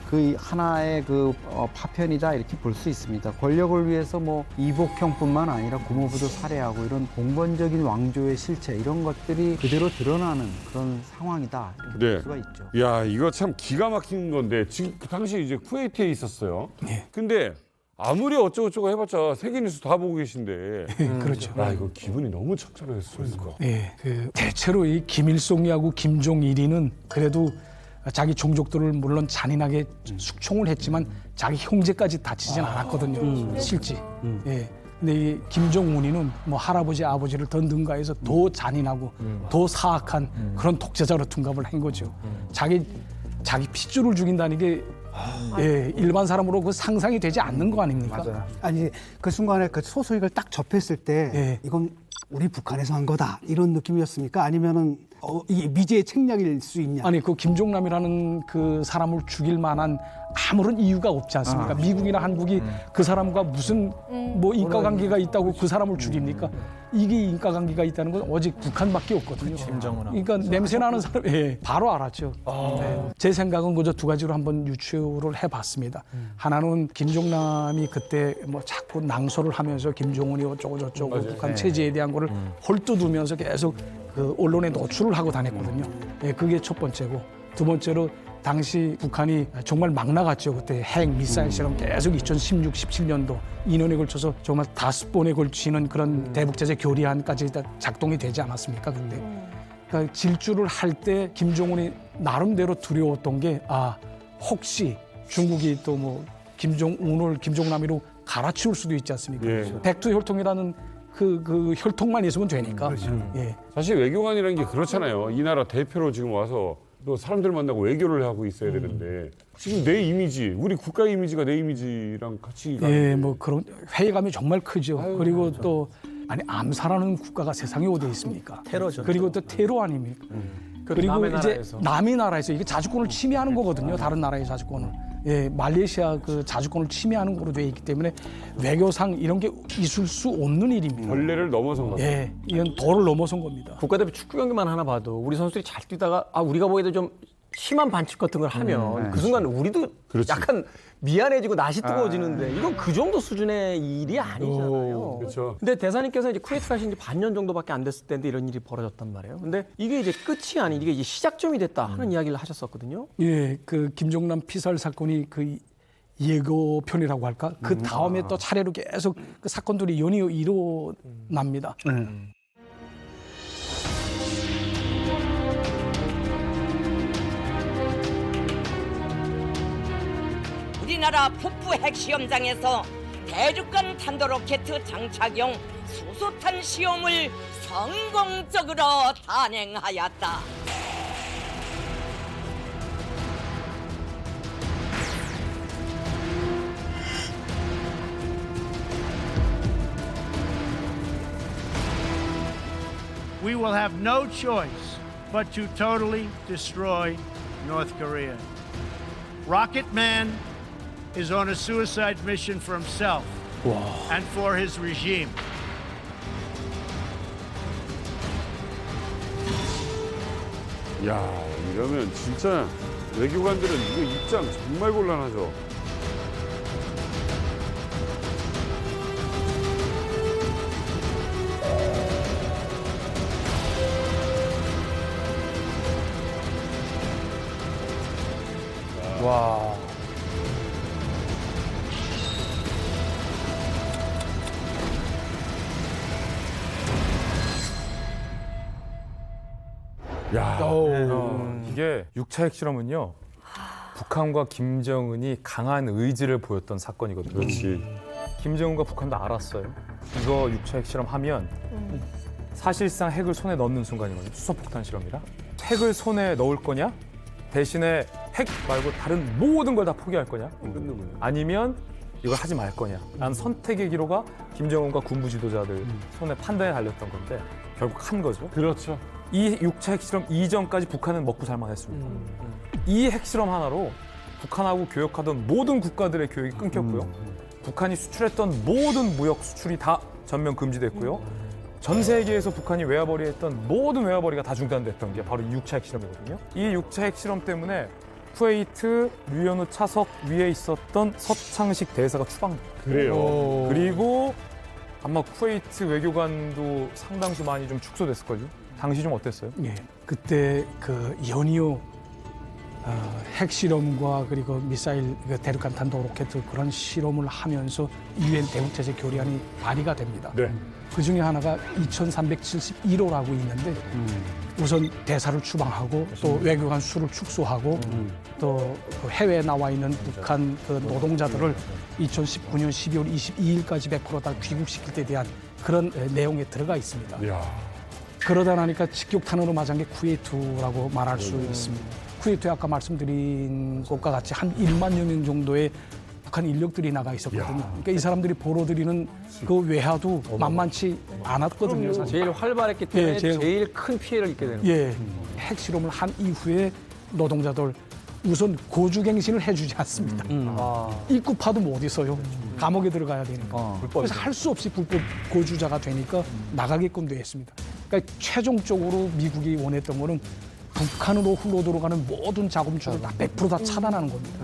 그 하나의 그 파편이다 이렇게 볼 수 있습니다. 권력을 위해서 뭐 이복형뿐만 아니라 고모부도 살해하고 이런 공범적인 왕조의 실체 이런 것들이 그대로 드러나는 그런 상황이다 이렇게 볼 수가 있죠. 야, 이거 참 기가 막힌 건데 지금 그 당시 이제 쿠웨이트에 있었어요. 근데 아무리 어쩌고저쩌고 해봤자 세계 뉴스 다 보고 계신데. 그렇죠. 야, 이거 기분이 너무 착잡했을 거. 예, 대체로 이 김일성이하고 김종일이는 그래도 자기 종족들을 물론 잔인하게 숙청을 했지만 자기 형제까지 다치진 않았거든요. 실제. 예. 근데 이 김정은이는 뭐 할아버지 아버지를 더 능가해서 더 잔인하고 더 사악한 그런 독재자로 둔갑을 한 거죠. 자기 핏줄을 죽인다는 게 예, 일반 사람으로 그 상상이 되지 않는 거 아닙니까? 맞아요. 아니 그 순간에 그 소설을 딱 접했을 때 이건 우리 북한에서 한 거다 이런 느낌이었습니까? 아니면은 이게 미제의 책략일 수 있냐? 아니 그 김종남이라는 그 사람을 죽일 만한 아무런 이유가 없지 않습니까? 미국이나 한국이 그 사람과 무슨 뭐 인과관계가 있다고 그 사람을 죽입니까? 이게 인과관계가 있다는 건 오직 북한밖에 없거든요. 그러니까 냄새나는 사람, 바로 알았죠. 제 생각은 그저 두 가지로 한번 유추를 해봤습니다. 하나는 김종남이 그때 뭐 자꾸 낭설을 하면서 김정은이 어쩌고 저쩌고 북한 체제에 대한 거를 헐뜯으면서 계속 그 언론에 노출을 하고 다녔거든요. 그게 첫 번째고, 두 번째로 당시 북한이 정말 막 나갔죠. 그때 핵 미사일 실험 계속 2016, 17년도 2년에 걸쳐서 정말 5번에 걸치는 그런 대북제재 교리안까지 작동이 되지 않았습니까? 그때. 그러니까 질주를 할 때 김정은이 나름대로 두려웠던 게 혹시 중국이 또 뭐 김정은을 김종남이로 갈아치울 수도 있지 않습니까? 백두혈통이라는 그 혈통만 있으면 되니까. 사실 외교관이라는 게 그렇잖아요. 이 나라 대표로 지금 와서 또 사람들 만나고 외교를 하고 있어야 되는데 지금 내 이미지, 우리 국가 이미지가 내 이미지랑 같이 뭐 그런 회의감이 정말 크죠. 그리고 맞아. 또 암살하는 국가가 세상에 어디 있습니까? 테러죠. 그리고 또 테러 아닙니까? 그리고 이제 남의 나라에서 이게 자주권을 침해하는 거거든요. 다른 나라의 자주권을. 말레이시아 그 자주권을 침해하는 거로 돼 있기 때문에 외교상 이런 게 있을 수 없는 일입니다. 전례를 넘어선 거죠. 이건 도를 넘어선 겁니다. 국가대표 축구 경기만 하나 봐도 우리 선수들이 잘 뛰다가 우리가 보기에도 좀 심한 반칙 같은 걸 하면 그 순간 우리도 약간 미안해지고 낯이 뜨거워지는데 이건 그 정도 수준의 일이 아니잖아요. 그렇죠. 근데 대사님께서 이제 쿠웨이트 가신 지 반년 정도밖에 안 됐을 때인데 이런 일이 벌어졌단 말이에요. 근데 이게 이제 끝이 아닌 이게 이제 시작점이 됐다 하는 이야기를 하셨었거든요. 그 김종남 피살 사건이 그 예고편이라고 할까? 그 다음에 또 차례로 계속 그 사건들이 연이어 일어납니다. 우리나라 북부 핵시험장에서 대륙간 탄도로켓 장착용 수소탄 시험을 성공적으로 단행하였다. We will have no choice but to totally destroy North Korea. Rocket Man is on a suicide mission for himself and for his regime. 야, 이러면 진짜 외교관들은 이거 입장 정말 곤란하죠. 와. 이게 6차 핵실험은요. 북한과 김정은이 강한 의지를 보였던 사건이거든요. 그렇지. 김정은과 북한도 알았어요. 이거 6차 핵실험 하면 사실상 핵을 손에 넣는 순간이거든요. 수소폭탄 실험이라. 핵을 손에 넣을 거냐? 대신에 핵 말고 다른 모든 걸 다 포기할 거냐? 아니면 이걸 하지 말 거냐? 라는 선택의 기로가 김정은과 군부 지도자들 손에 판단에 달렸던 건데 결국 한 거죠. 그렇죠. 이 6차 핵실험 이전까지 북한은 먹고 살만했습니다. 이 핵실험 하나로 북한하고 교역하던 모든 국가들의 교역이 끊겼고요. 북한이 수출했던 모든 무역 수출이 다 전면 금지됐고요. 전 세계에서 북한이 외화벌이 했던 모든 외화벌이가 다 중단됐던 게 바로 이 6차 핵실험이거든요. 이 6차 핵실험 때문에 쿠웨이트 류현우 차석 위에 있었던 서창식 대사가 추방됩니다. 그래요. 그리고 아마 쿠웨이트 외교관도 상당수 많이 좀 축소됐을걸요. 당시 좀 어땠어요? 예, 그때 그 연이어 핵실험과 그리고 미사일 대륙간 탄도 로켓 그런 실험을 하면서 유엔 대북제재 결의안이 발의가 됩니다. 네. 그 중에 하나가 2371호라고 있는데 우선 대사를 추방하고 또 외교관 수를 축소하고 또 해외에 나와 있는 북한 그 노동자들을 2019년 12월 22일까지 100% 다 귀국시킬 때 대한 그런 내용에 들어가 있습니다. 야. 그러다 나니까 직격탄으로 맞은 게 쿠웨이트라고 말할 수 있습니다. 쿠웨이트에 아까 말씀드린 것과 같이 한 1만여 명 정도의 북한 인력들이 나가 있었거든요. 그러니까 이 사람들이 벌어들이는 그 외화도 만만치 않았거든요. 사실. 제일 활발했기 때문에 예, 제일 큰 피해를 입게 되는 예, 핵실험을 한 이후에 노동자들 우선 고주갱신을 해주지 않습니다. 입국파도 못 있어요. 감옥에 들어가야 되니까. 그래서 할 수 없이 불법 고주자가 되니까 나가게끔 되어 있습니다. 그러니까 최종적으로 미국이 원했던 거는 북한으로 흘러 들어가는 모든 자금줄을 다 100%다 차단하는 겁니다.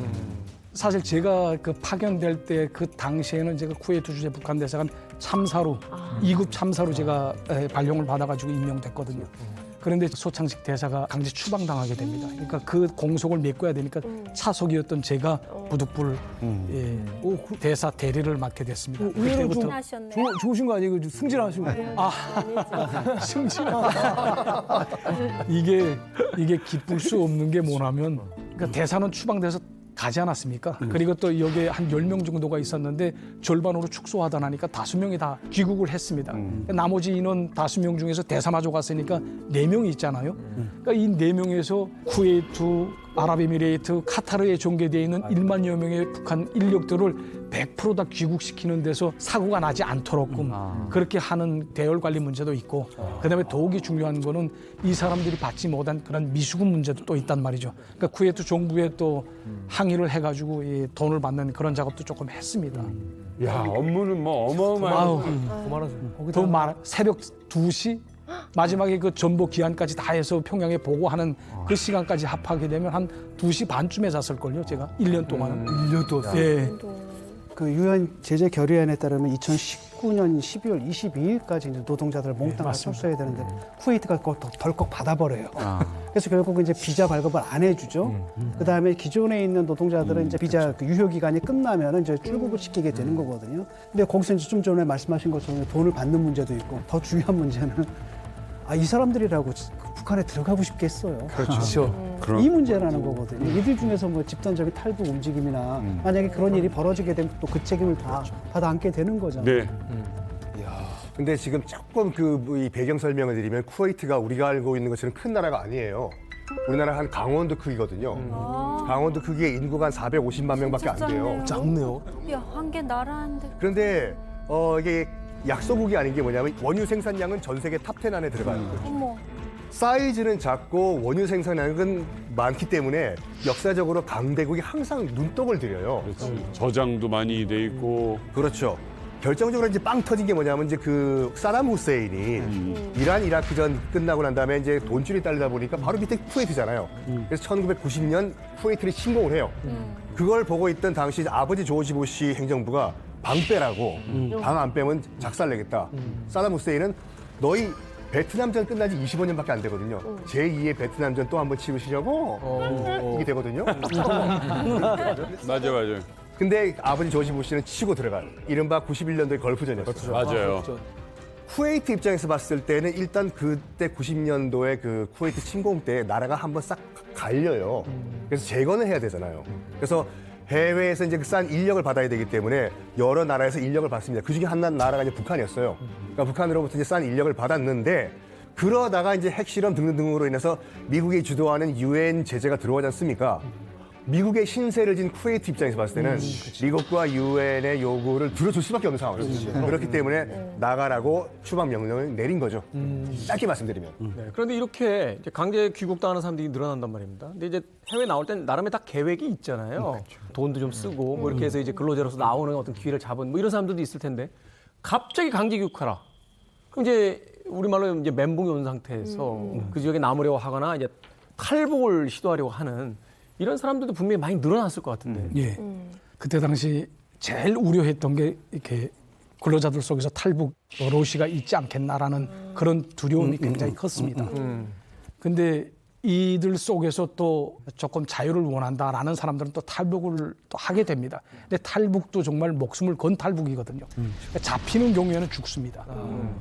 사실 제가 그 파견될 때 그 당시에는 제가 쿠웨이트 주재 북한 대사관 참사로 2급 참사로 제가 발령을 받아가지고 임명됐거든요. 그런데 소창식 대사가 강제 추방당하게 됩니다. 그러니까 그 공속을 메꿔야 되니까 차석이었던 제가 부득불 대사 대리를 맡게 됐습니다. 의외로 좀 하셨네요. 좋으신 거 아니에요? 승진하신 거. 승진. 이게 기쁠 수 없는 게 뭐냐면 그러니까 대사는 추방돼서 가지 않았습니까? 그리고 또 여기에 한 10명 정도가 있었는데 절반으로 축소하다 나니까 5명이 다 귀국을 했습니다. 나머지 인원 5명 중에서 대사마저 갔으니까 4명이 있잖아요. 그러니까 이 4명에서 쿠웨이트, 아랍에미레이트, 카타르에 전개되어 있는 1만여 명의 북한 인력들을 100% 다 귀국시키는 데서 사고가 나지 않도록 그렇게 하는 대열 관리 문제도 있고 그다음에 더욱이 중요한 거는 이 사람들이 받지 못한 그런 미수금 문제도 또 있단 말이죠. 그러니까 쿠웨이트 정부에 또 항의를 해가지고 이 돈을 받는 그런 작업도 조금 했습니다. 야, 업무는 뭐 어마어마해요. 더 많아. 새벽 2시 마지막에 그 전보 기한까지 다 해서 평양에 보고하는 그 시간까지 합하게 되면 한 2시 반쯤에 잤을걸요, 제가 1년 동안. 1년 동안. 예. 그 유엔 제재 결의안에 따르면 2019년 12월 22일까지 이제 노동자들을 몽땅 다 철수해야 되는데 쿠웨이트가 그걸 덜컥 받아버려요. 그래서 결국 이제 비자 발급을 안 해주죠. 그 다음에 기존에 있는 노동자들은 이제 비자 그 유효 기간이 끝나면 이제 출국을 시키게 되는 거거든요. 근데 거기서 이제 좀 전에 말씀하신 것처럼 돈을 받는 문제도 있고 더 중요한 문제는 이 사람들이라고 북한에 들어가고 싶겠어요. 그렇죠. 이 문제라는 거거든요. 이들 중에서 뭐 집단적인 탈북 움직임이나 만약에 그런 일이 벌어지게 되면 또 그 책임을 다 받아 안게 되는 거잖아요. 네. 근데 지금 조금 이 배경 설명을 드리면 쿠웨이트가 우리가 알고 있는 것처럼 큰 나라가 아니에요. 우리나라 한 강원도 크기거든요. 강원도 크기의 인구가 한 450만 명밖에 안 돼요. 작네요. 야, 한 개 나라인데. 그런데 이게 약소국이 아닌 게 뭐냐면 원유 생산량은 전 세계 탑10 안에 들어가는 거죠. 어머. 사이즈는 작고 원유 생산량은 많기 때문에 역사적으로 강대국이 항상 눈독을 들여요. 그렇지. 저장도 많이 돼 있고. 그렇죠. 결정적으로 이제 빵 터진 게 뭐냐면 이제 그 사담 후세인이 이란 이라크전 끝나고 난 다음에 이제 돈줄이 딸리다 보니까 바로 밑에 쿠웨이트잖아요. 그래서 1990년 쿠웨이트를 침공을 해요. 그걸 보고 있던 당시 아버지 조지 부시 행정부가 방 빼라고 방 안 빼면 작살내겠다. 사담 후세인은 너희 베트남전 끝난 지 25년밖에 안 되거든요. 제2의 베트남전 또 한 번 치르시려고 이게 되거든요. 맞아. 근데 아버지 조지 부시는 치고 들어가요. 이른바 91년도의 걸프전이었어요. 맞아요. 쿠웨이트 입장에서 봤을 때는 일단 그때 90년도에 그 쿠웨이트 침공 때 나라가 한번 싹 갈려요. 그래서 재건을 해야 되잖아요. 그래서 해외에서 이제 싼 인력을 받아야 되기 때문에 여러 나라에서 인력을 받습니다. 그 중에 한 나라가 이제 북한이었어요. 그러니까 북한으로부터 이제 싼 인력을 받았는데 그러다가 이제 핵실험 등등으로 인해서 미국이 주도하는 유엔 제재가 들어오지 않습니까? 미국의 신세를 진 쿠웨이트 입장에서 봤을 때는 미국과 유엔의 요구를 들어줄 수밖에 없는 상황이었어요. 그렇기 때문에 나가라고 추방 명령을 내린 거죠. 짧게 말씀드리면. 네, 그런데 이렇게 이제 강제 귀국당하는 사람들이 늘어난단 말입니다. 근데 이제 해외 나올 땐 나름의 다 계획이 있잖아요. 돈도 좀 쓰고 뭐 이렇게 해서 이제 근로자로서 나오는 어떤 기회를 잡은 뭐 이런 사람들도 있을 텐데 갑자기 강제 귀국하라. 그럼 이제 우리말로 이제 멘붕이 온 상태에서 그 지역에 남으려고 하거나 이제 탈북을 시도하려고 하는 이런 사람들도 분명히 많이 늘어났을 것 같은데. 예. 그때 당시 제일 우려했던 게 이렇게 근로자들 속에서 탈북 러시가 있지 않겠나라는 그런 두려움이 굉장히 컸습니다. 근데 이들 속에서 또 조금 자유를 원한다라는 사람들은 또 탈북을 또 하게 됩니다. 근데 탈북도 정말 목숨을 건 탈북이거든요. 그러니까 잡히는 경우에는 죽습니다.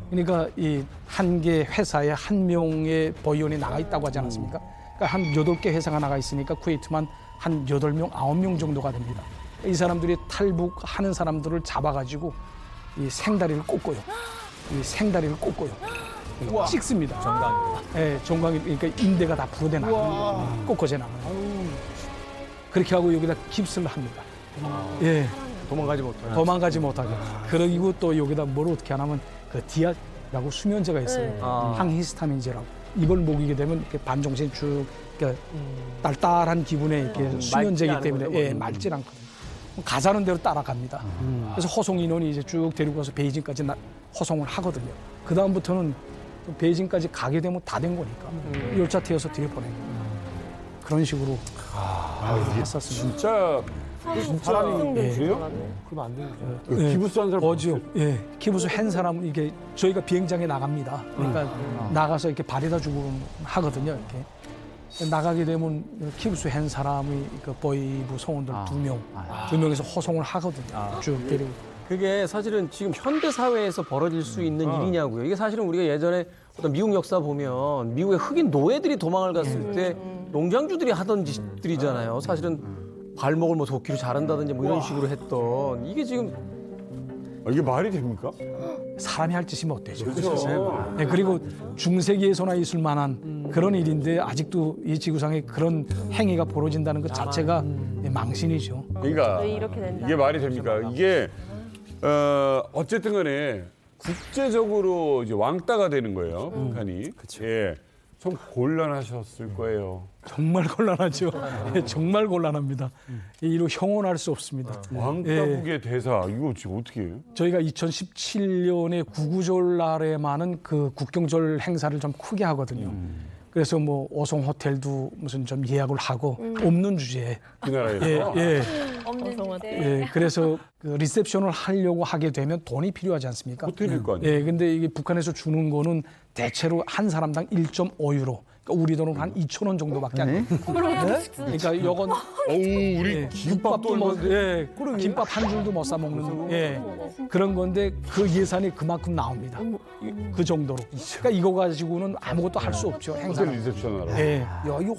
그러니까 이 한 개 회사에 한 명의 보이원이 나가 있다고 하지 않았습니까? 그러니까 한 8개 회사가 나가 있으니까 쿠웨이트만 한 8명, 9명 정도가 됩니다. 이 사람들이 탈북하는 사람들을 잡아가지고 이 생다리를 꽂고요. 이 생다리를 꽂고요. 찍습니다. 정강이. 네, 정강이 그러니까 인대가 다 부러져 나가요. 꽂고져 나가요. 그렇게 하고 여기다 깁스를 합니다. 예, 도망가지 못하게. 그리고 또 여기다 뭘 어떻게 하냐면 그 디아라고 수면제가 있어요. 항히스타민제라고. 이걸 먹이게 되면 이렇게 반정신 쭉 그러니까 딸딸한 기분에 이렇게 수면제이기 때문에 예, 맑질 않거든요. 가자는 대로 따라갑니다. 그래서 호송 인원이 이제 쭉 데리고 가서 베이징까지 호송을 하거든요. 그 다음부터는 베이징까지 가게 되면 다 된 거니까 열차 태워서 들여보내는 거예요. 그런 식으로 했었습니다. 진짜 사람이 그래요? 그러면 안 되는 거죠. 기부스한 사람 어지요. 예, 기부스 한 사람은 이게 저희가 비행장에 나갑니다. 그러니까 나가서 이렇게 발에다 주고 하거든요. 이렇게 나가게 되면 기부스 한 사람이 그 보이부 성원들 두 명에서 호송을 하거든요. 쭉 데리고. 그게 사실은 지금 현대 사회에서 벌어질 수 있는 일이냐고요. 이게 사실은 우리가 예전에 어떤 미국 역사 보면 미국의 흑인 노예들이 도망을 갔을 때 농장주들이 하던 짓들이잖아요. 사실은 발목을 뭐 도끼로 자른다든지 뭐 이런 식으로 했던 이게 지금 이게 말이 됩니까? 사람이 할 짓이면 어때죠? 그렇죠. 네, 그리고 중세기에서나 있을 만한 그런 일인데 아직도 이 지구상에 그런 행위가 벌어진다는 것 자체가 망신이죠. 그러니까 이렇게 된다. 이게 말이 됩니까? 이게 어쨌든 간에 국제적으로 이제 왕따가 되는 거예요. 북한이. 예. 좀 곤란하셨을 거예요. 정말 곤란하죠. 예, 정말 곤란합니다. 이로 형언할 수 없습니다. 왕따국의 대사 이거 지금 어떻게 해요? 저희가 2017년에 구구절 날에만은 그 국경절 행사를 좀 크게 하거든요. 그래서 뭐 오송 호텔도 무슨 좀 예약을 하고 없는 주제에 그 나라에서 예. 없는 예, 그래서 그 리셉션을 하려고 하게 되면 돈이 필요하지 않습니까? 호텔일 거 아니에요? 예, 근데 이게 북한에서 주는 거는 대체로 한 사람당 1.5유로. 그러니까 우리 돈으로 한 2,000원 정도밖에 안 돼요. 그러니까 이건 우리 김밥도 뭐, 예, 김밥 한 줄도 못 사 먹는 예, 그런 건데 그 예산이 그만큼 나옵니다. 그 정도로. 그러니까 이거 가지고는 아무것도 할 수 없죠. 행사. 호텔 리셉션 하러. 예.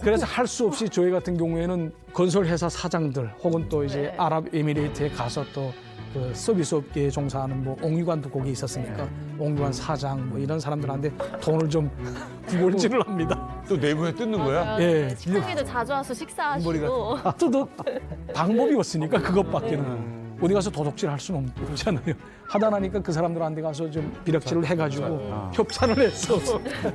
그래서 할 수 없이 저희 같은 경우에는 건설회사 사장들 혹은 또 이제 아랍에미레이트에 가서 또 그 서비스 업계에 종사하는 뭐 옥류관도 거기 있었으니까 옥류관 사장 뭐 이런 사람들한테 돈을 좀 구걸질을 합니다. 또 내부에 뜯는 거야? 예. 식당에도 자주 와서 식사하시고. 또 방법이 없으니까 그것밖에는 어디 가서 도둑질 할 수는 없잖아요. 하다 나니까 그 사람들한테 가서 좀 비력질을 해가지고 협찬을 했어.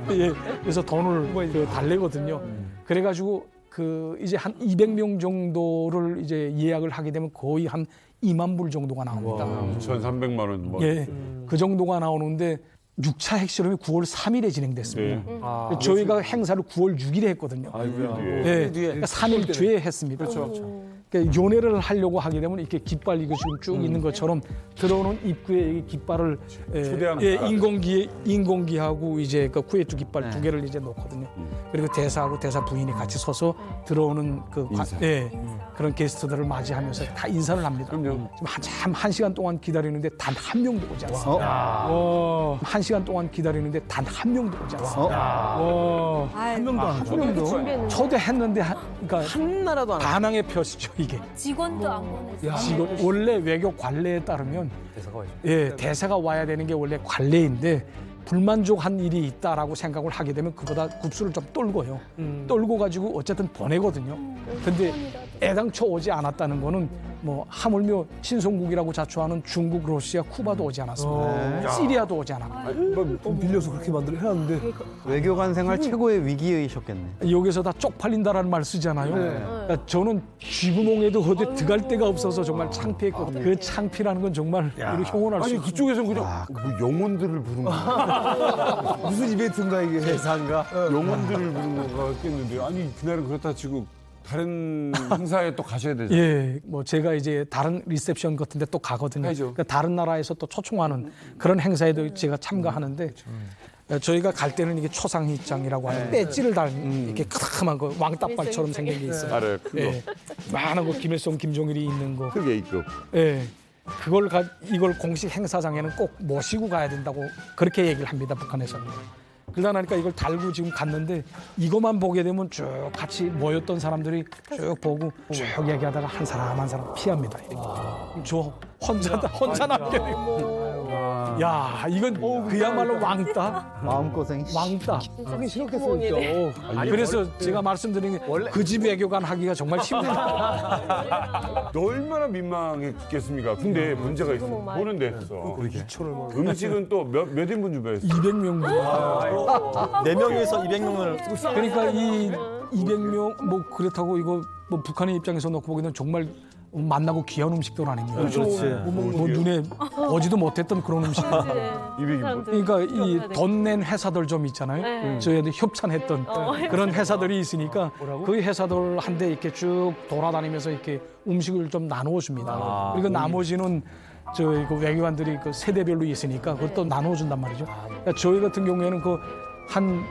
예. 그래서 돈을 그 달래거든요. 그래가지고 그 이제 한 200명 정도를 이제 예약을 하게 되면 거의 한 2만 불 정도가 나옵니다. 2,300만 원. 뭐. 예, 그 정도가 나오는데 6차 핵실험이 9월 3일에 진행됐습니다. 네. 저희가 행사를 9월 6일에 했거든요. 예, 그러니까 3일 뒤에 했습니다. 그렇죠. 그러니까 연애를 하려고 하게 되면 이렇게 깃발 이거 지금 쭉 있는 것처럼 들어오는 입구에 이 깃발을 인공기하고 이제 그 쿠웨이트 깃발 두 개를 이제 놓거든요. 그리고 대사하고 대사 부인이 같이 서서 들어오는 그 그런 게스트들을 맞이하면서 다 인사를 합니다. 그럼요. 지금 한참 1시간 동안 기다리는데 단 한 명도 오지 않습니다. 1시간 동안 기다리는데 단 한 명도 오지 않습니다. 한 명도 안 하죠. 초대했는데 그러니까 하나라도 안 반항의 표시죠 이게. 직원도 안 보냈어요. 직원 원래 외교 관례에 따르면 대사가 와야 되는 게 원래 관례인데 불만족한 일이 있다라고 생각을 하게 되면 그보다 굽수를 좀 떨고요. 떨고 가지고 어쨌든 보내거든요. 근데 애당초 오지 않았다는 거는 뭐 하물며 신성국이라고 자처하는 중국, 러시아, 쿠바도 오지 않았습니다. 시리아도 오지 않았고. 돈 빌려서 그렇게 만들어 해놨는데 외교관 생활 최고의 위기의셨겠네. 여기서 다 쪽팔린다라는 말 쓰잖아요. 그러니까 저는 쥐구멍에도 어디 들어갈 데가 없어서 정말 창피했거든요. 그 창피라는 건 정말 이렇게 형언할 수 아니 없어요. 그쪽에서는 그냥 뭐 영혼들을 부른 거 무슨 이벤트인가 이게 대상가 영혼들을 부른 건가 했겠는데 아니 그날은 그렇다 치고 다른 행사에 또 가셔야 되죠. 예, 뭐 제가 이제 다른 리셉션 같은데 또 가거든요. 그러니까 다른 나라에서 또 초청하는 그런 행사에도 제가 참가하는데 저희가 갈 때는 이게 초상휘장이라고 하는 배지를 달는 이렇게 크다만 그 왕따발처럼 생긴 게 있어요. 알아요, 큰 거. 예, 많은 거 김일성, 김정일이 있는 거. 크게 있고. 예. 이걸 공식 행사장에는 꼭 모시고 가야 된다고 그렇게 얘기를 합니다, 북한에서는. 그러다 나니까 이걸 달고 지금 갔는데 이것만 보게 되면 쭉 같이 모였던 사람들이 쭉 보고 쭉 얘기하다가 한 사람 한 사람 피합니다. 저 혼자 남게 되고. 야, 이건 그야말로 왕따. 마음고생이. 왕따. 하기 싫었겠어요 진짜. 아니, 그래서 제가 말씀드린 게 그 집 외교관 하기가 정말 힘들다. 너 얼마나 민망했겠습니까? 근데 문제가 있어. 보는 데서. 음식은 또 몇 인분 준비했어? 200명. 4명에서 200명을 그러니까 이 200명 뭐 그렇다고 이거 뭐 북한의 입장에서 놓고 보기에는 정말 만나고 귀한 음식들 아닙니까? 그렇지. 뭐 눈에 보지도 못했던 그런 음식. 그러니까 이 돈 낸 회사들 좀 있잖아요. 네. 저희한테 협찬했던 그런 회사들이 있으니까 그 회사들한테 이렇게 쭉 돌아다니면서 이렇게 음식을 좀 나누어 줍니다. 그리고 나머지는 저희 그 외교관들이 그 세대별로 있으니까 그것도 나누어 준단 말이죠. 그러니까 저희 같은 경우에는 그 한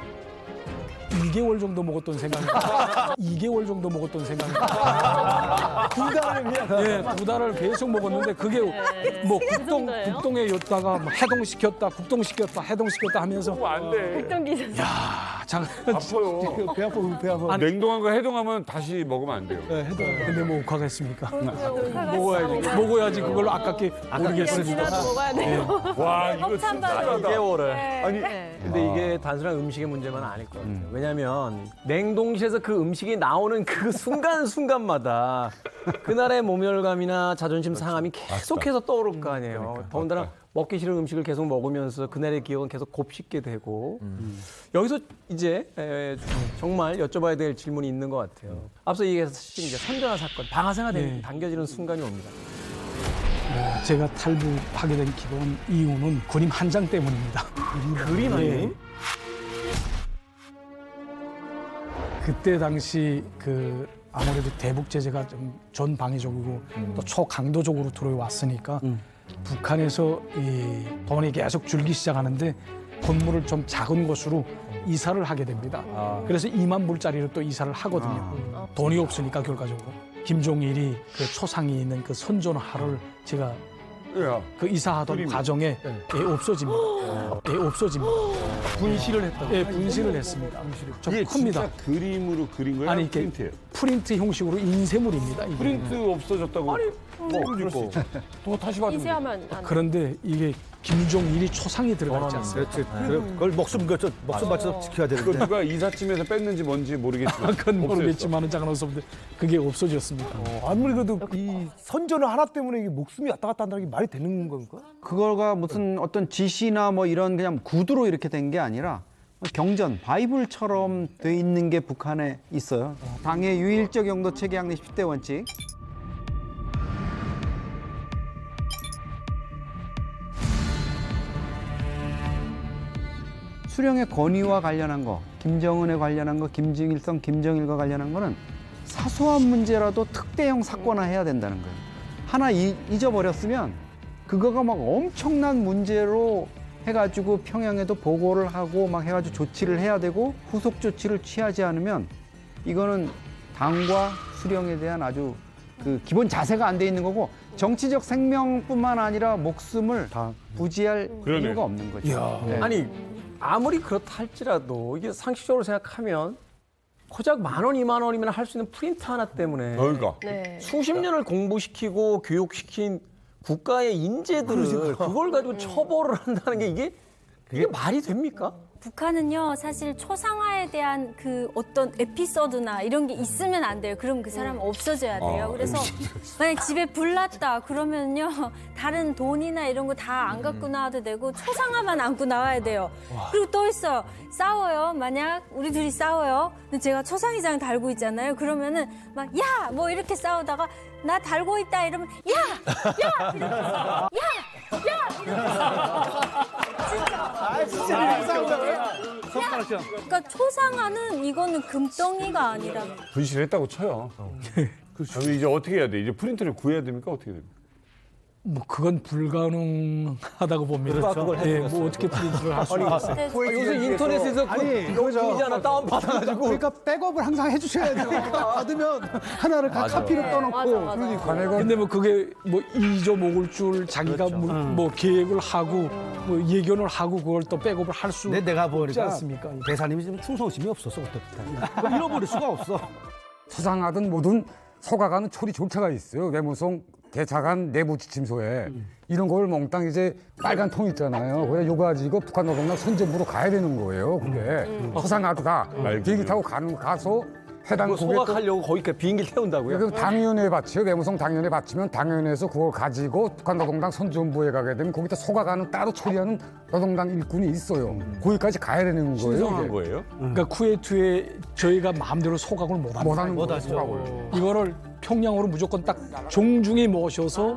2개월 정도 먹었던 생각입니다. 2개월 정도 먹었던 생각입니다. 2달을 예, 2달을 계속 먹었는데 그게 뭐 국동에 였다가 뭐 해동시켰다, 국동시켰다, 해동시켰다 하면서 안 돼. 백동 기자. 야, 아파요. 배 아프고 배 아파. 냉동한 거 해동하면 다시 먹으면 안 돼요. 근데 뭐 욱하겠습니까? 먹어야지. 그걸로 아깝게 모르겠습니다. 지나도 먹어야 돼요. 와 이거 진짜 협찬받은 2개월을. 아니 근데 이게 단순한 음식의 문제만 아닐 것 같아요. 왜냐하면 냉동실에서 그 음식이 나오는 그 순간순간마다 그날의 모멸감이나 자존심 상함이 계속해서 떠오를 거 아니에요. 더군다나 먹기 싫은 음식을 계속 먹으면서 그날의 기억은 계속 곱씹게 되고 여기서 이제 정말 여쭤봐야 될 질문이 있는 것 같아요. 앞서 얘기했듯이 이제 선전화 사건, 방아쇠가 당겨지는 순간이 옵니다. 제가 탈북하게 된 기본 이유는 그림 한 장 때문입니다. 그림 한 장? 그때 당시 그 아무래도 대북 제재가 좀 전 방위적이고 또 초강도적으로 들어왔으니까 북한에서 이 돈이 계속 줄기 시작하는데 건물을 좀 작은 곳으로 이사를 하게 됩니다. 그래서 2만 불짜리로 또 이사를 하거든요. 돈이 없으니까 결과적으로. 김종일이 그 초상이 있는 그 선전화를 제가 그 이사하던 과정에 없어집니다. 없어집니다. 분실을 했다. 분실을 했습니다. 좀 이게 큽니다. 진짜 그림으로 그린 거예요? 아니, 이게 프린트예요? 프린트 형식으로 인쇄물입니다. 이게. 프린트 없어졌다고? 아니 그럴 수 있죠. 또 다시 받으면 이제 하면 안 돼. 그런데 이게 김종일이 초상이 들어가 있지 않습니까? 그렇지. 그걸 목숨 바쳐서 지켜야 그거 되는데. 누가 이삿짐에서 뺐는지 뭔지 모르겠지만 그건 모르겠지만은 잠깐 없었는데 그게 없어졌습니다. 아무리 그래도 이 선전을 하나 때문에 이게 목숨이 왔다 갔다 한다는 게 말이 되는 건가? 그거가 무슨 어떤 지시나 뭐 이런 그냥 구두로 이렇게 된 게 아니라 경전, 바이블처럼 돼 있는 게 북한에 있어요. 당의 유일적 영도 체계 항리 10대 원칙. 수령의 권위와 관련한 거, 김정은에 관련한 거, 김일성, 김정일과 관련한 거는 사소한 문제라도 특대형 사건화해야 된다는 거예요. 하나 잊어버렸으면 그거가 막 엄청난 문제로 해가지고 평양에도 보고를 하고 막 해가지고 조치를 해야 되고 후속 조치를 취하지 않으면 이거는 당과 수령에 대한 아주 그 기본 자세가 안 돼 있는 거고 정치적 생명뿐만 아니라 목숨을 다 부지할 이유가 없는 거죠. 네. 아니 아무리 그렇다 할지라도 이게 상식적으로 생각하면 고작 10,000원, 20,000원이면 할 수 있는 프린트 하나 때문에 그러니까. 수십 년을 공부시키고 교육시킨 국가의 인재들을 그걸 가지고 처벌을 한다는 게 이게 말이 됩니까? 북한은요 사실 초상화에 대한 그 어떤 에피소드나 이런 게 있으면 안 돼요. 그럼 그 사람은 없어져야 돼요. 그래서 만약 집에 불 났다 그러면요 다른 돈이나 이런 거 다 안 갖고 나와도 되고 초상화만 안고 나와야 돼요. 그리고 또 있어요. 싸워요. 만약 우리 둘이 싸워요. 근데 제가 초상의장 달고 있잖아요. 그러면은 막 야 뭐 이렇게 싸우다가 나 달고 있다 이러면 야 이러면서 진짜 싸우잖아요. 그러니까 초상화는 이거는 금덩이가 아니라 분실했다고 쳐요. 그럼 이제 어떻게 해야 돼? 이제 프린트를 구해야 됩니까? 어떻게 됩니까? 뭐 그건 불가능하다고 봅니다. 그걸 예, 뭐 어떻게 프린트를 할 수 있어요? 요새 인터넷에서 이미지 하나 다운 받아가지고 그러니까 백업을 항상 해주셔야 돼요. 딱 받으면 하나를 각 카피로 떠놓고. 근데 뭐 그게 뭐 잊어 먹을 줄 자기가 뭐 계획을 하고 뭐 예견을 하고 그걸 또 백업을 할 수 내가 없지 보니까 않습니까? 대사님이 좀 충성심이 없었어 그때부터. 잃어버릴 수가 없어. 초상하든 뭐든 소가가는 처리 절차가 있어요. 외무성 대사관 내부 지침서에 이런 걸 몽땅 이제 빨간 통 있잖아요. 그래 요거 가지고 북한 노동당 선전부로 가야 되는 거예요. 그게 초상하드다. 비행기 타고 가서 해당 그거 국에 소각하려고 거기까지 비행기를 태운다고요? 그럼 당위원회에 바치요. 외무성 당위원회에 바치면 당위원회에서 그걸 가지고 북한 노동당 선전부에 가게 되면 거기다 소각하는 따로 처리하는 노동당 일꾼이 있어요. 거기까지 가야 되는 거예요. 신성한 이게. 거예요? 그러니까 쿠웨이트에 저희가 마음대로 소각을 못하는 거예요. 소각을. 이거를 평양으로 무조건 딱 종중에 모셔서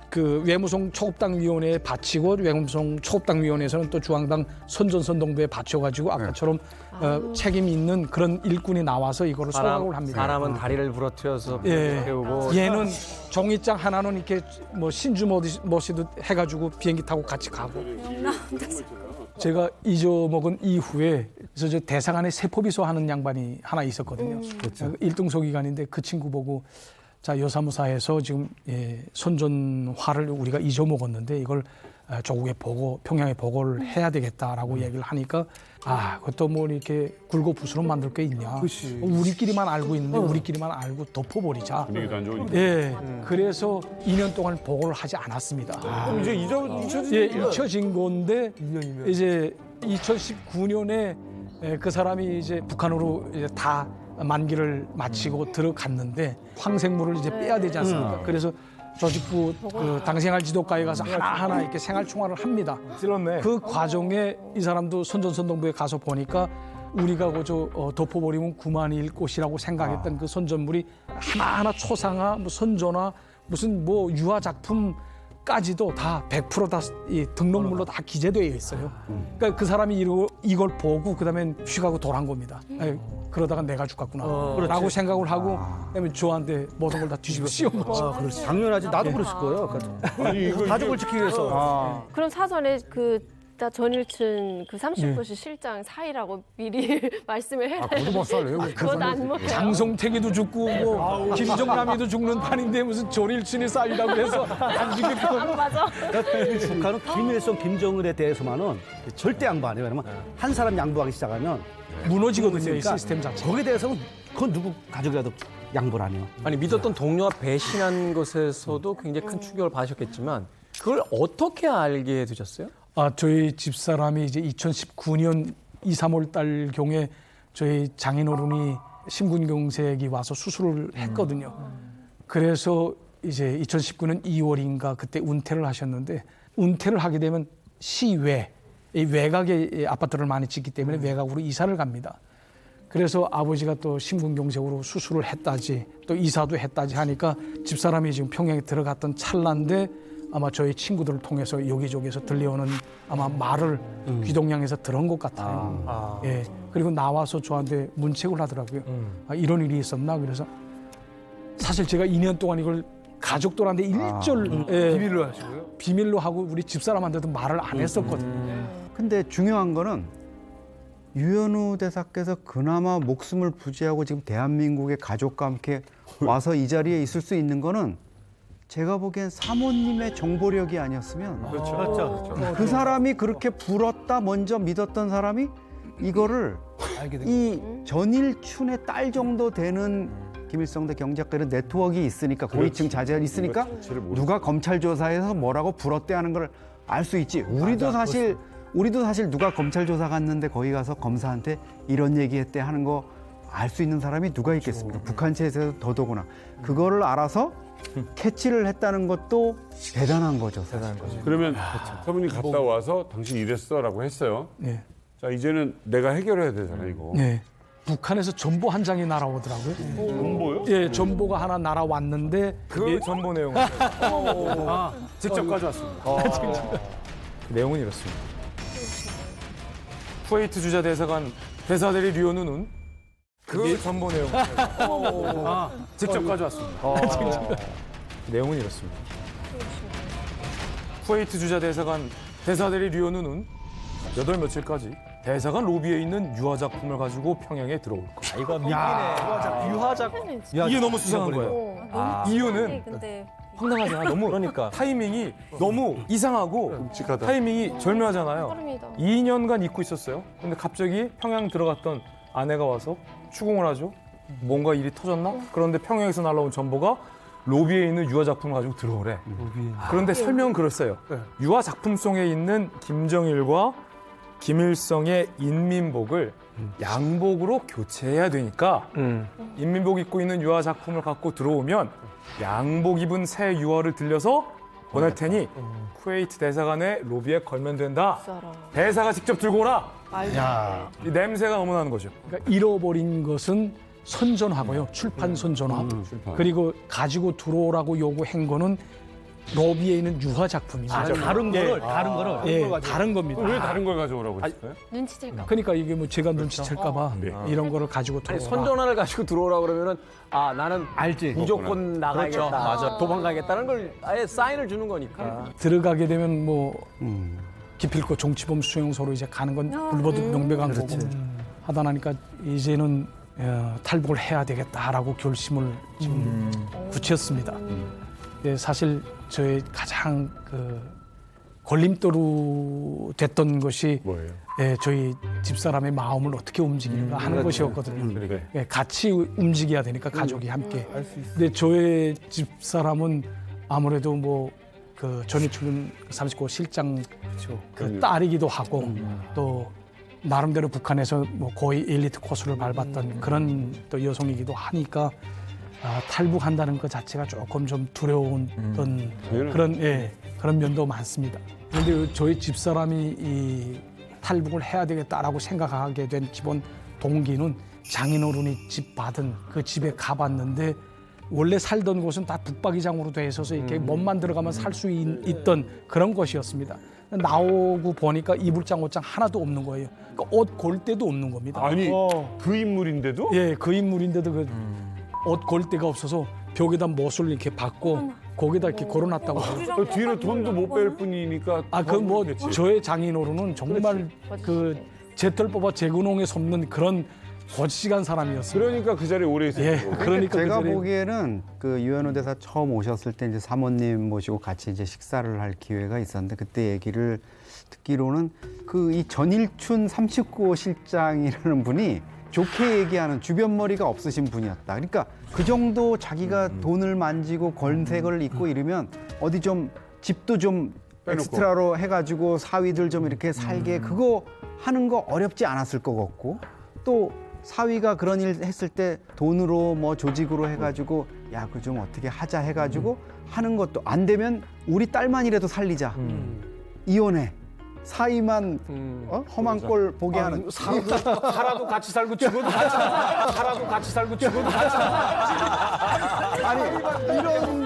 그 외무성 초급당위원회에 바치고 외무성 초급당위원회에서는 또 중앙당 선전선동부에 바쳐가지고 아까처럼 책임 있는 그런 일꾼이 나와서 이거를 소각을 합니다. 사람은 다리를 부러뜨려서 태우고 얘는 종이장 하나는 이렇게 뭐 신주 모시듯 해가지고 비행기 타고 같이 가고. 제가 잊어먹은 이후에 그래서 저 대사관에 세포비서 하는 양반이 하나 있었거든요. 그렇죠. 1등소 기관인데 그 친구 보고 자 여사무사에서 지금 선전화를 우리가 잊어먹었는데 이걸 조국에 보고 평양에 보고를 해야 되겠다라고 얘기를 하니까 그것도 뭐 이렇게 굴고 부스럼 만들 게 있냐. 우리끼리만 알고 있는데 우리끼리만 알고 덮어버리자. 분위기도 안 좋으니까. 그래서 2년 동안 보고를 하지 않았습니다. 그럼 이제 잊혀진 건데 이제 2019년에 그 사람이 이제 북한으로 이제 다 만기를 마치고 들어갔는데 황생물을 이제 빼야 되지 않습니까? 그래서 조직부 그 당생활 지도과에 가서 하나하나 이렇게 생활 총괄을 합니다. 찔렀네. 그 과정에 이 사람도 선전선동부에 가서 보니까 우리가 그저 덮어버리면 그만일 것이라고 생각했던 그 선전물이 하나하나 초상화, 뭐 선전화, 무슨 뭐 유화 작품까지도 다 100% 다 이 등록물로 다 기재되어 있어요. 그러니까 그 사람이 이걸 보고 그다음에 휘가고 돌아간 겁니다. 그러다가 내가 죽겠구나라고 생각을 하고 그다음에 저한테 모든 걸 다 뒤집어 씌워놓죠. 그렇지. 당연하지. 나도 그랬을 거예요. 가족을 지키기 위해서. 그럼 사전에 전일춘 그 30%시 실장 사이라고 미리 말씀을 해놔요. 그것도 못 살려요. 그건 안 먹어요. 장성택이도 죽고 뭐 김정남이도 죽는 판인데 무슨 전일춘이 쌓이다고 해서 안 죽겠고. 맞아. 북한은 김일성, 김정은에 대해서만은 절대 양보 안 해요. 왜냐면 한 사람 양보하기 시작하면 무너지거든요. 이 시스템 자체. 거기에 대해서는 그건 누구 가족이라도 양보를 안 해요. 아니 믿었던 동료와 배신한 것에서도 굉장히 큰 충격을 받으셨겠지만 그걸 어떻게 알게 되셨어요? 저희 집사람이 이제 2019년 2, 3월 달 경에 저희 장인어른이 심근경색이 와서 수술을 했거든요. 그래서 이제 2019년 2월인가 그때 은퇴를 하셨는데 은퇴를 하게 되면 시외, 이 외곽에 아파트를 많이 짓기 때문에 외곽으로 이사를 갑니다. 그래서 아버지가 또 심근경색으로 수술을 했다지 또 이사도 했다지 하니까 집사람이 지금 평양에 들어갔던 찰나인데 아마 저희 친구들을 통해서 여기저기서 들려오는 아마 말을 귀동냥에서 들은 것 같아요. 예. 그리고 나와서 저한테 문책을 하더라고요. 이런 일이 있었나? 그래서 사실 제가 2년 동안 이걸 가족들한테 일절 비밀로 하시고요? 비밀로 하고 우리 집사람한테도 말을 안 했었거든요. 근데 중요한 거는 유현우 대사께서 그나마 목숨을 부지하고 지금 대한민국의 가족과 함께 와서 이 자리에 있을 수 있는 거는 제가 보기엔 사모님의 정보력이 아니었으면 그 사람이 그렇게 불었다 먼저 믿었던 사람이 이거를 이 전일춘의 딸 정도 되는 김일성대 경제학과 이런 네트워크가 있으니까 고위층 자제가 있으니까 누가 검찰 조사에서 뭐라고 불었대 하는 걸 알 수 있지. 우리도 사실 우리도 사실 누가 검찰 조사 갔는데 거기 가서 검사한테 이런 얘기했대 하는 거 알 수 있는 사람이 누가 있겠습니까? 북한 체제에서 더더구나. 그거를 알아서 캐치를 했다는 것도 대단한 거죠. 대단한 거죠. 그러면 사모님 갔다 와서 당신 이랬어라고 했어요. 네. 자 이제는 내가 해결해야 되잖아 이거. 네. 북한에서 전보 한 장이 날아오더라고요. 전보요? 예, 전보가 하나 날아왔는데 그 전보 내용 직접 가져왔습니다. 그 내용은 이렇습니다. 쿠웨이트 주재 대사관 대사대리 류현우는 그 전보 내용 직접 가져왔습니다. 그 내용은 이렇습니다. 쿠웨이트 주재 대사관 대사대리 류현우는 8며칠까지 대사관 로비에 있는 유화 작품을 가지고 평양에 들어올 거야. 이거 미국이네. 유화 작품. 이게 너무 수상한 거예요. 이유는 근데 황당하잖아. 너무 그러니까. 타이밍이 너무 이상하고 타이밍이 절묘하잖아요. 빠릅니다. 2년간 잊고 있었어요. 근데 갑자기 평양 들어갔던 아내가 와서 추궁을 하죠. 뭔가 일이 터졌나? 그런데 평양에서 날라온 전보가 로비에 있는 유화 작품을 가지고 들어오래. 그런데 설명은 그랬어요. 유화 작품송에 있는 김정일과 김일성의 인민복을 양복으로 교체해야 되니까 인민복 입고 있는 유화 작품을 갖고 들어오면 양복 입은 새 유화를 들려서 보낼 테니 쿠웨이트 대사관의 로비에 걸면 된다. 대사가 직접 들고 오라. 야. 이 냄새가 너무 나는 거죠. 그러니까 잃어버린 것은 선전하고요. 출판 선전화. 그리고 가지고 들어오라고 요구한 거는 로비에 있는 유화 작품입니다. 다른 거를 다른 거를 예, 다른 겁니다. 왜 다른 걸 가져오라고 했어요? 눈치챌까? 그러니까 이게 뭐 제가 눈치챌까봐 이런 거를 가지고 아니, 들어오라. 선전화를 가지고 들어오라 그러면은 아 나는 알지. 무조건 나가야겠다. 그렇죠. 맞아. 도망가겠다는 걸 아예 사인을 주는 거니까. 들어가게 되면 뭐 기필코 정치범 수용소로 이제 가는 건 불보듯 명백한 거고 하다 나니까 이제는 탈북을 해야 되겠다라고 결심을 지금 굳혔습니다. 예, 사실 저의 가장 그 걸림돌로 됐던 것이 뭐예요? 예, 저희 집사람의 마음을 어떻게 움직이는가 하는 것이었거든요. 예, 같이 움직여야 되니까 가족이 함께. 근데 저의 집사람은 아무래도 뭐 그 전해출근 39호 실장 그 딸이기도 하고 또 나름대로 북한에서 뭐 거의 엘리트 코스를 밟았던 그런 또 여성이기도 하니까 탈북한다는 것 자체가 조금 좀 두려운 그런 면도 많습니다. 그런데 저희 집사람이 이 탈북을 해야 되겠다라고 생각하게 된 기본 동기는 장인어른이 집 받은 그 집에 가봤는데 원래 살던 곳은 다 북박이장으로 돼 있어서 이렇게 몸만 들어가면 살 수 있던 그런 곳이었습니다. 나오고 보니까 이불장 옷장 하나도 없는 거예요. 그러니까 옷 골대도 없는 겁니다. 아니 그 인물인데도? 예, 그 인물인데도 그 옷 골대가 없어서 벽에다 못을 이렇게 박고 거기다 이렇게 걸어놨다고. 뒤로 돈도 못 뺄 뿐이니까. 그 뭐 저의 장인어른은 정말 그 제털 뽑아 제근홍에 섭는 그런 거시기한 사람이었어요. 그러니까 그 자리에 오래 있었어요. 예, 그러니까 제가 그 자리에 보기에는 그 유현우 대사 처음 오셨을 때 이제 사모님 모시고 같이 이제 식사를 할 기회가 있었는데 그때 얘기를 듣기로는 그 이 전일춘 39호 실장이라는 분이 좋게 얘기하는 주변 머리가 없으신 분이었다. 그러니까 그 정도 자기가 돈을 만지고 권색을 입고 이러면 어디 좀 집도 좀 빼놓고. 엑스트라로 해가지고 사위들 좀 이렇게 살게 그거 하는 거 어렵지 않았을 것 같고 또 사위가 그런 일 했을 때 돈으로 뭐 조직으로 해가지고 야 그거 좀 어떻게 하자 해가지고 하는 것도 안 되면 우리 딸만이라도 살리자 이혼해 사위만 험한 꼴 보게 하는 살아도 같이 살고 죽어도 같이 살아도 같이 살고 죽어도 같이 아니 이런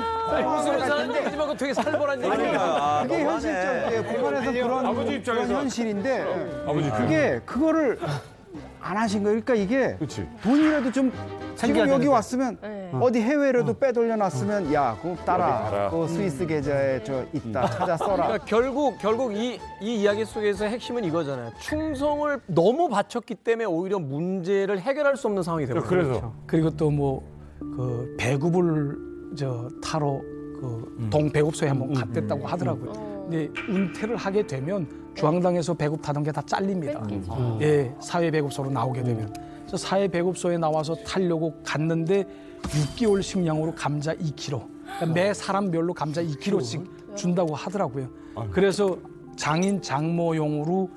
무슨 사는데 하지만 되게 살벌한 얘기야. 그게 현실적이에요. 북한에서 그런 현실인데 그거를 안 하신 거예요. 그러니까 이게 돈이라도 좀 지금 여기 왔으면 어디 해외라도 빼돌려 놨으면 야, 그거 따라. 그 스위스 계좌에 저 있다. 찾아 써라. 그러니까 결국 이 이야기 속에서 핵심은 이거잖아요. 충성을 너무 바쳤기 때문에 오히려 문제를 해결할 수 없는 상황이 되고 그래서 그리고 또 뭐 그 배급을 타러 그 동배급소에 한번 갔댔다고 하더라고요. 근데 은퇴를 하게 되면 중앙당에서 배급 타던 게 다 잘립니다. 예, 사회배급소로 나오게 되면. 그래서 사회배급소에 나와서 타려고 갔는데 6개월 식량으로 감자 2kg. 그러니까 매 사람별로 감자 2kg씩 준다고 하더라고요. 그래서 장인 장모용으로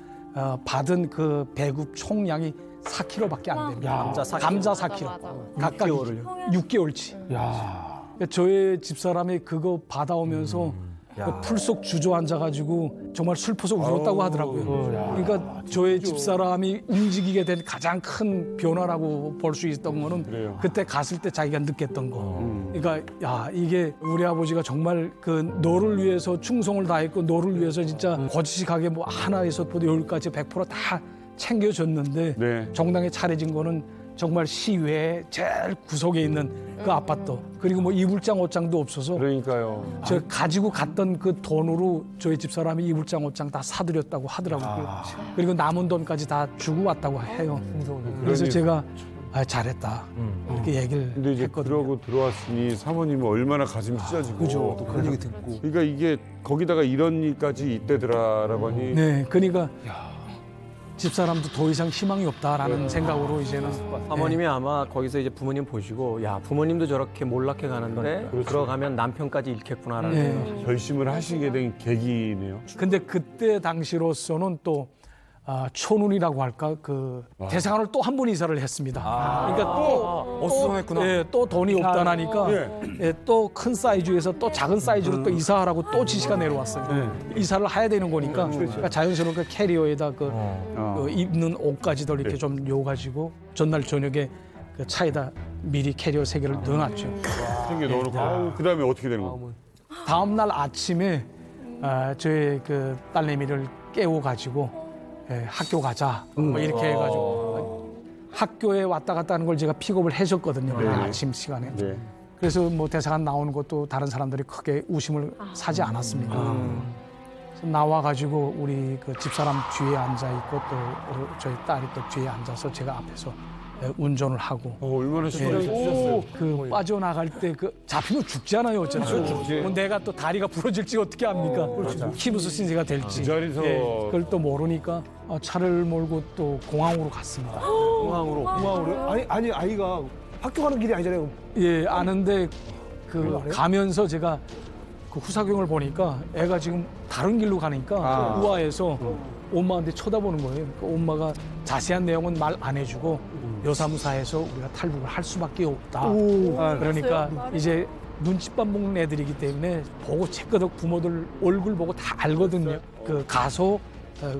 받은 그 배급 총량이 4kg밖에 안 됩니다. 감자 4kg. 각각 6개월치. 저의 집사람이 그거 받아오면서 풀속 주저앉아가지고 정말 슬퍼서 울었다고 하더라고요. 그러니까 저의 집사람이 움직이게 된 가장 큰 변화라고 볼 수 있던 거는 그때 갔을 때 자기가 느꼈던 거. 그러니까 이게 우리 아버지가 정말 그 너를 위해서 충성을 다했고 너를 위해서 진짜 거짓하게 뭐 하나에서부터 열까지 100%다 챙겨줬는데 정당에 차려진 거는 정말 시외에 제일 구석에 있는 그 아파트 그리고 뭐 이불장 옷장도 없어서 그러니까요. 저 가지고 갔던 그 돈으로 저희 집사람이 이불장 옷장 다 사드렸다고 하더라고요. 그리고 남은 돈까지 다 주고 왔다고 해요. 그래서 제가 잘했다 이렇게 얘기를 근데 이제 했거든요. 그러고 들어왔으니 사모님은 얼마나 가슴이 찢어지고. 그죠. 또 그런 얘기 듣고. 그러니까 이게 거기다가 이런 일까지 있대더라라고 하니. 네, 그러니까 집사람도 더 이상 희망이 없다라는 생각으로 이제는 사모님이 아마 거기서 이제 부모님 보시고 야 부모님도 저렇게 몰락해 가는데 들어가면 남편까지 잃겠구나라는 생각. 결심을 하시게 된 계기네요. 근데 그때 당시로서는 또 초눈이라고 할까 그 대사관을 또 한 번 이사를 했습니다. 그러니까 또 어수선했구나. 또 돈이 없다나니까 또 큰 사이즈에서 또 작은 사이즈로 또 이사하라고 또 지시가 내려왔어요. 이사를 해야 되는 거니까 그러니까 자연스럽게 캐리어에다 그 입는 옷까지도 이렇게 좀 요가지고 전날 저녁에 그 차에다 미리 캐리어 3개를 넣어놨죠. 챙겨 넣어놓고 그다음에 어떻게 되는 거예요? 다음 날 아침에 저희 그 딸내미를 깨워가지고 학교 가자 뭐 이렇게 해가지고 학교에 왔다 갔다 하는 걸 제가 픽업을 해줬거든요. 아침 시간에. 그래서 뭐 대사관 나오는 것도 다른 사람들이 크게 웃음을 사지 않았습니다. 그래서 나와가지고 우리 그 집사람 뒤에 앉아 있고 또 저희 딸이 또 뒤에 앉아서 제가 앞에서 운전을 하고. 얼마나 신나셨어요? 그 빠져나갈 때 그 잡히면 죽잖아요, 어쨌든. 뭐 내가 또 다리가 부러질지 어떻게 합니까? 키부스 신세가 될지. 그 자리에서 그걸 또 모르니까 차를 몰고 또 공항으로 갔습니다. 공항으로? 아니 아이가 학교 가는 길이 아니잖아요. 예, 아는데 그 가면서 제가 그 후사경을 보니까 애가 지금 다른 길로 가니까 우아해서 엄마한테 쳐다보는 거예요. 그 엄마가 자세한 내용은 말 안 해주고 여사무사에서 우리가 탈북을 할 수밖에 없다. 그러니까 이제 눈칫밥 먹는 애들이기 때문에 보고 채끄덕 부모들 얼굴 보고 다 알거든요. 그 가서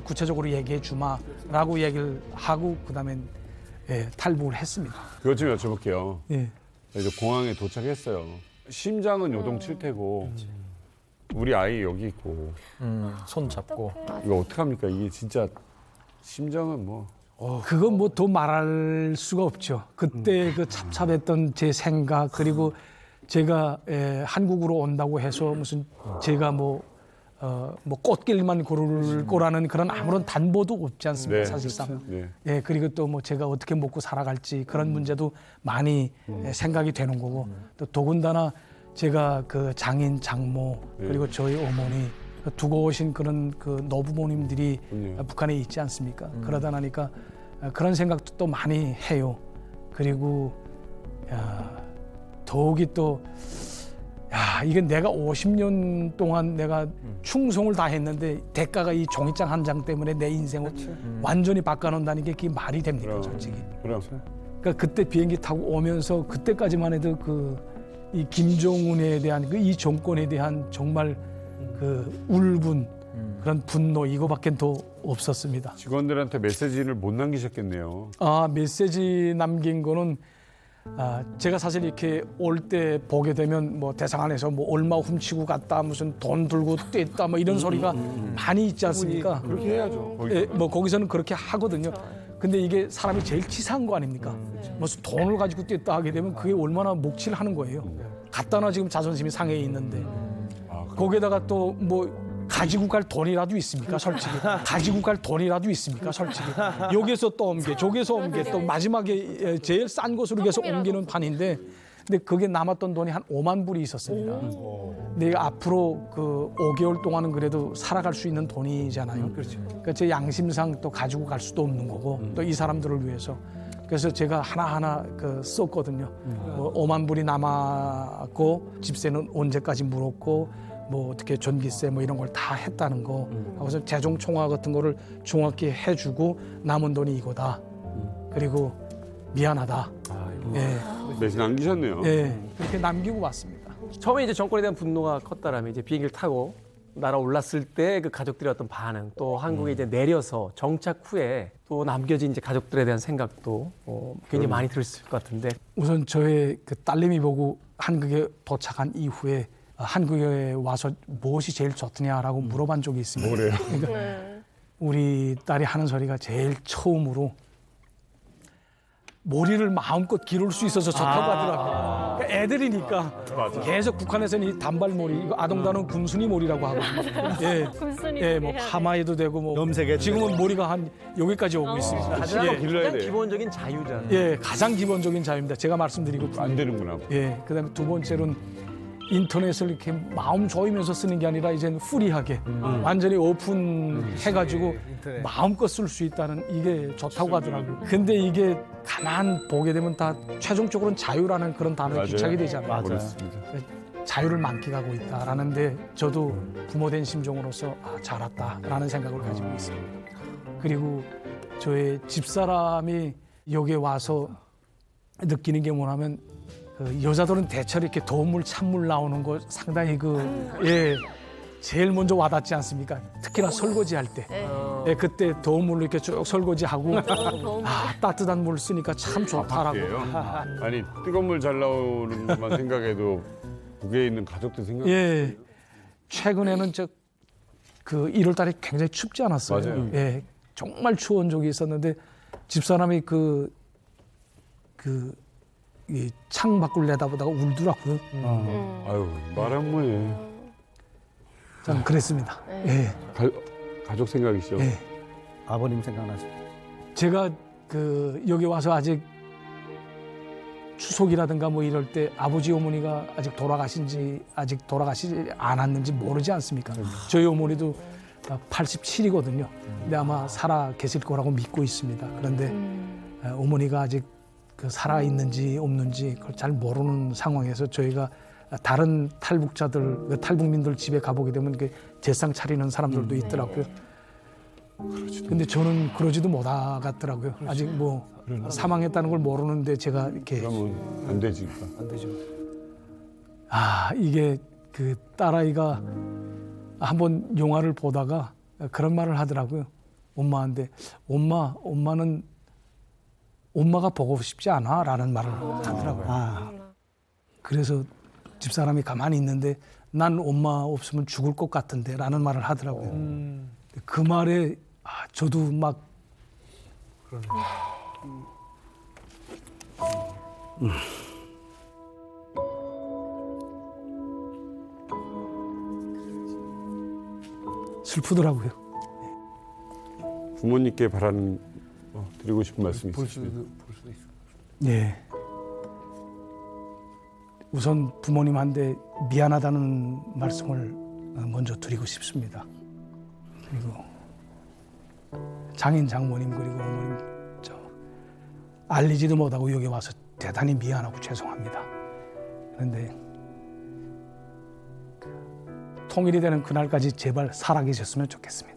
구체적으로 얘기해 주마라고 얘기를 하고 그다음엔 탈북을 했습니다. 그것 좀 여쭤볼게요. 예. 이제 공항에 도착했어요. 심장은 요동칠 테고 우리 아이 여기 있고 손 잡고 이거 어떡합니까? 이게 진짜 심장은 뭐 그건 뭐 더 말할 수가 없죠. 그때 그 찹찹했던 제 생각 그리고 제가 한국으로 온다고 해서 무슨 제가 뭐 꽃길만 고를 거라는 그런 아무런 담보도 없지 않습니까? 사실상. 예, 그리고 또 뭐 제가 어떻게 먹고 살아갈지 그런 문제도 많이 생각이 되는 거고 또 더군다나 제가 그 장인, 장모 그리고 저희 어머니 두고 오신 그런 그 노부모님들이 북한에 있지 않습니까? 그러다 나니까 그런 생각도 또 많이 해요. 그리고 더욱이 또 이게 내가 50년 동안 내가 충성을 다했는데 대가가 이 종이장 한 장 때문에 내 인생을 완전히 바꿔놓는다는 게 그게 말이 됩니까, 솔직히? 그러니까 그때 비행기 타고 오면서 그때까지만 해도 이 김정은에 대한 이 정권에 대한 정말 그 울분 그런 분노 이거밖에 더 없었습니다. 직원들한테 메시지를 못 남기셨겠네요. 메시지 남긴 거는 제가 사실 이렇게 올 때 보게 되면 뭐 대사관에서 뭐 얼마 훔치고 갔다 무슨 돈 들고 뗐다 뭐 이런 소리가 많이 있지 않습니까? 그렇게 해야죠. 뭐 거기서는 그렇게 하거든요. 근데 이게 사람이 제일 치사한 거 아닙니까? 무슨 돈을 가지고 뗐다 하게 되면 그게 얼마나 목치를 하는 거예요. 갖다 놔 지금 자존심이 상해 있는데 거기에다가 또 뭐 가지고 갈 돈이라도 있습니까, 솔직히? 가지고 갈 돈이라도 있습니까, 솔직히? 여기서 또 옮겨, 저기서 옮겨, 또 마지막에 제일 싼 곳으로 계속 옮기는 판인데, 근데 그게 남았던 돈이 한 5만 불이 있었습니다. 근데 이거 앞으로 그 5개월 동안은 그래도 살아갈 수 있는 돈이잖아요. 그러니까 제 양심상 또 가지고 갈 수도 없는 거고, 또 이 사람들을 위해서. 그래서 제가 하나하나 썼거든요. 뭐 5만 불이 남았고, 집세는 언제까지 물었고, 뭐 어떻게 전기세 뭐 이런 걸 다 했다는 거 하고서 재정 총화 같은 거를 정확히 해주고 남은 돈이 이거다. 그리고 미안하다. 예. 대신 남기셨네요. 예, 그렇게 남기고 왔습니다. 처음에 이제 정권에 대한 분노가 컸다라면 이제 비행기를 타고 날아올랐을 때 그 가족들의 어떤 반응, 또 한국에 이제 내려서 정착 후에 또 남겨진 이제 가족들에 대한 생각도 굉장히 많이 들었을 것 같은데. 우선 저의 그 딸내미 보고 한국에 도착한 이후에 한국에 와서 무엇이 제일 좋더냐라고 물어본 적이 있습니다. 뭐래요? 그러니까 우리 딸이 하는 소리가 제일 처음으로 머리를 마음껏 기를 수 있어서 좋다고 하더라고요. 그러니까 애들이니까 계속 북한에서는 이 단발머리, 이거 아동단은 군순이 머리라고 하거든요. 예, 군순이 예, 뭐 파마에도 되고 뭐 염색에도 지금은 머리가 한 여기까지 오고 있습니다. 가장 예. 기본적인 자유잖아요. 예, 가장 기본적인 자유입니다. 제가 말씀드리고 안 되는구나. 예, 그다음에 두 번째로는 인터넷을 이렇게 마음 조이면서 쓰는 게 아니라 이제는 프리하게 완전히 오픈해가지고 마음껏 쓸 수 있다는 이게 좋다고 하더라고요. 근데 이게 가만 보게 되면 다 최종적으로는 자유라는 그런 단어에 집착이 되잖아요. 맞아요. 자유를 만끽하고 있다라는데 저도 부모 된 심정으로서 잘 왔다라는 생각을 가지고 있습니다. 그리고 저의 집사람이 여기에 와서 느끼는 게 뭐냐면 여자들은 대체로 이렇게 더운 찬물 나오는 거 상당히 예, 제일 먼저 와닿지 않습니까? 특히나 설거지 할 때. 예, 그때 더운 물로 이렇게 쭉 설거지하고 따뜻한 물 쓰니까 참 좋다라고. 아니 뜨거운 물 잘 나오는 것만 생각해도 북에 있는 가족들 생각. 예, 최근에는 1월 달에 굉장히 춥지 않았어요. 맞아요. 예, 정말 추운 적이 있었는데 집사람이 이 창 밖을 내다보다가 울더라고요. 아유 말한 뭐해. 참 그랬습니다. 예. 가족 생각이시죠? 예. 아버님 생각나죠? 제가 여기 와서 아직 추석이라든가 뭐 이럴 때 아버지 어머니가 아직 돌아가시지 않았는지 모르지 않습니까? 저희 어머니도 87이거든요. 근데 아마 살아 계실 거라고 믿고 있습니다. 그런데 어머니가 아직 살아 있는지 없는지 그걸 잘 모르는 상황에서 저희가 다른 탈북자들, 탈북민들 집에 가보게 되면 제상 차리는 사람들도 있더라고요. 근데 저는 그러지도 못하겠더라고요. 아직 뭐 사망했다는 걸 모르는데 제가 이렇게 그러면 안 되지. 안 되죠. 이게 딸아이가 한번 영화를 보다가 그런 말을 하더라고요. 엄마한테 엄마가 보고 싶지 않아? 라는 말을 하더라고요. 그래서 집사람이 가만히 있는데 난 엄마 없으면 죽을 것 같은데 라는 말을 하더라고요. 그 말에 저도 막 슬프더라고요. 부모님께 드리고 싶은 말씀이 볼 있으십니까? 수도 있어. 예. 우선 부모님한테 미안하다는 말씀을 먼저 드리고 싶습니다. 그리고 장인 장모님 그리고 어머님 알리지도 못하고 여기 와서 대단히 미안하고 죄송합니다. 그런데 통일이 되는 그날까지 제발 살아계셨으면 좋겠습니다.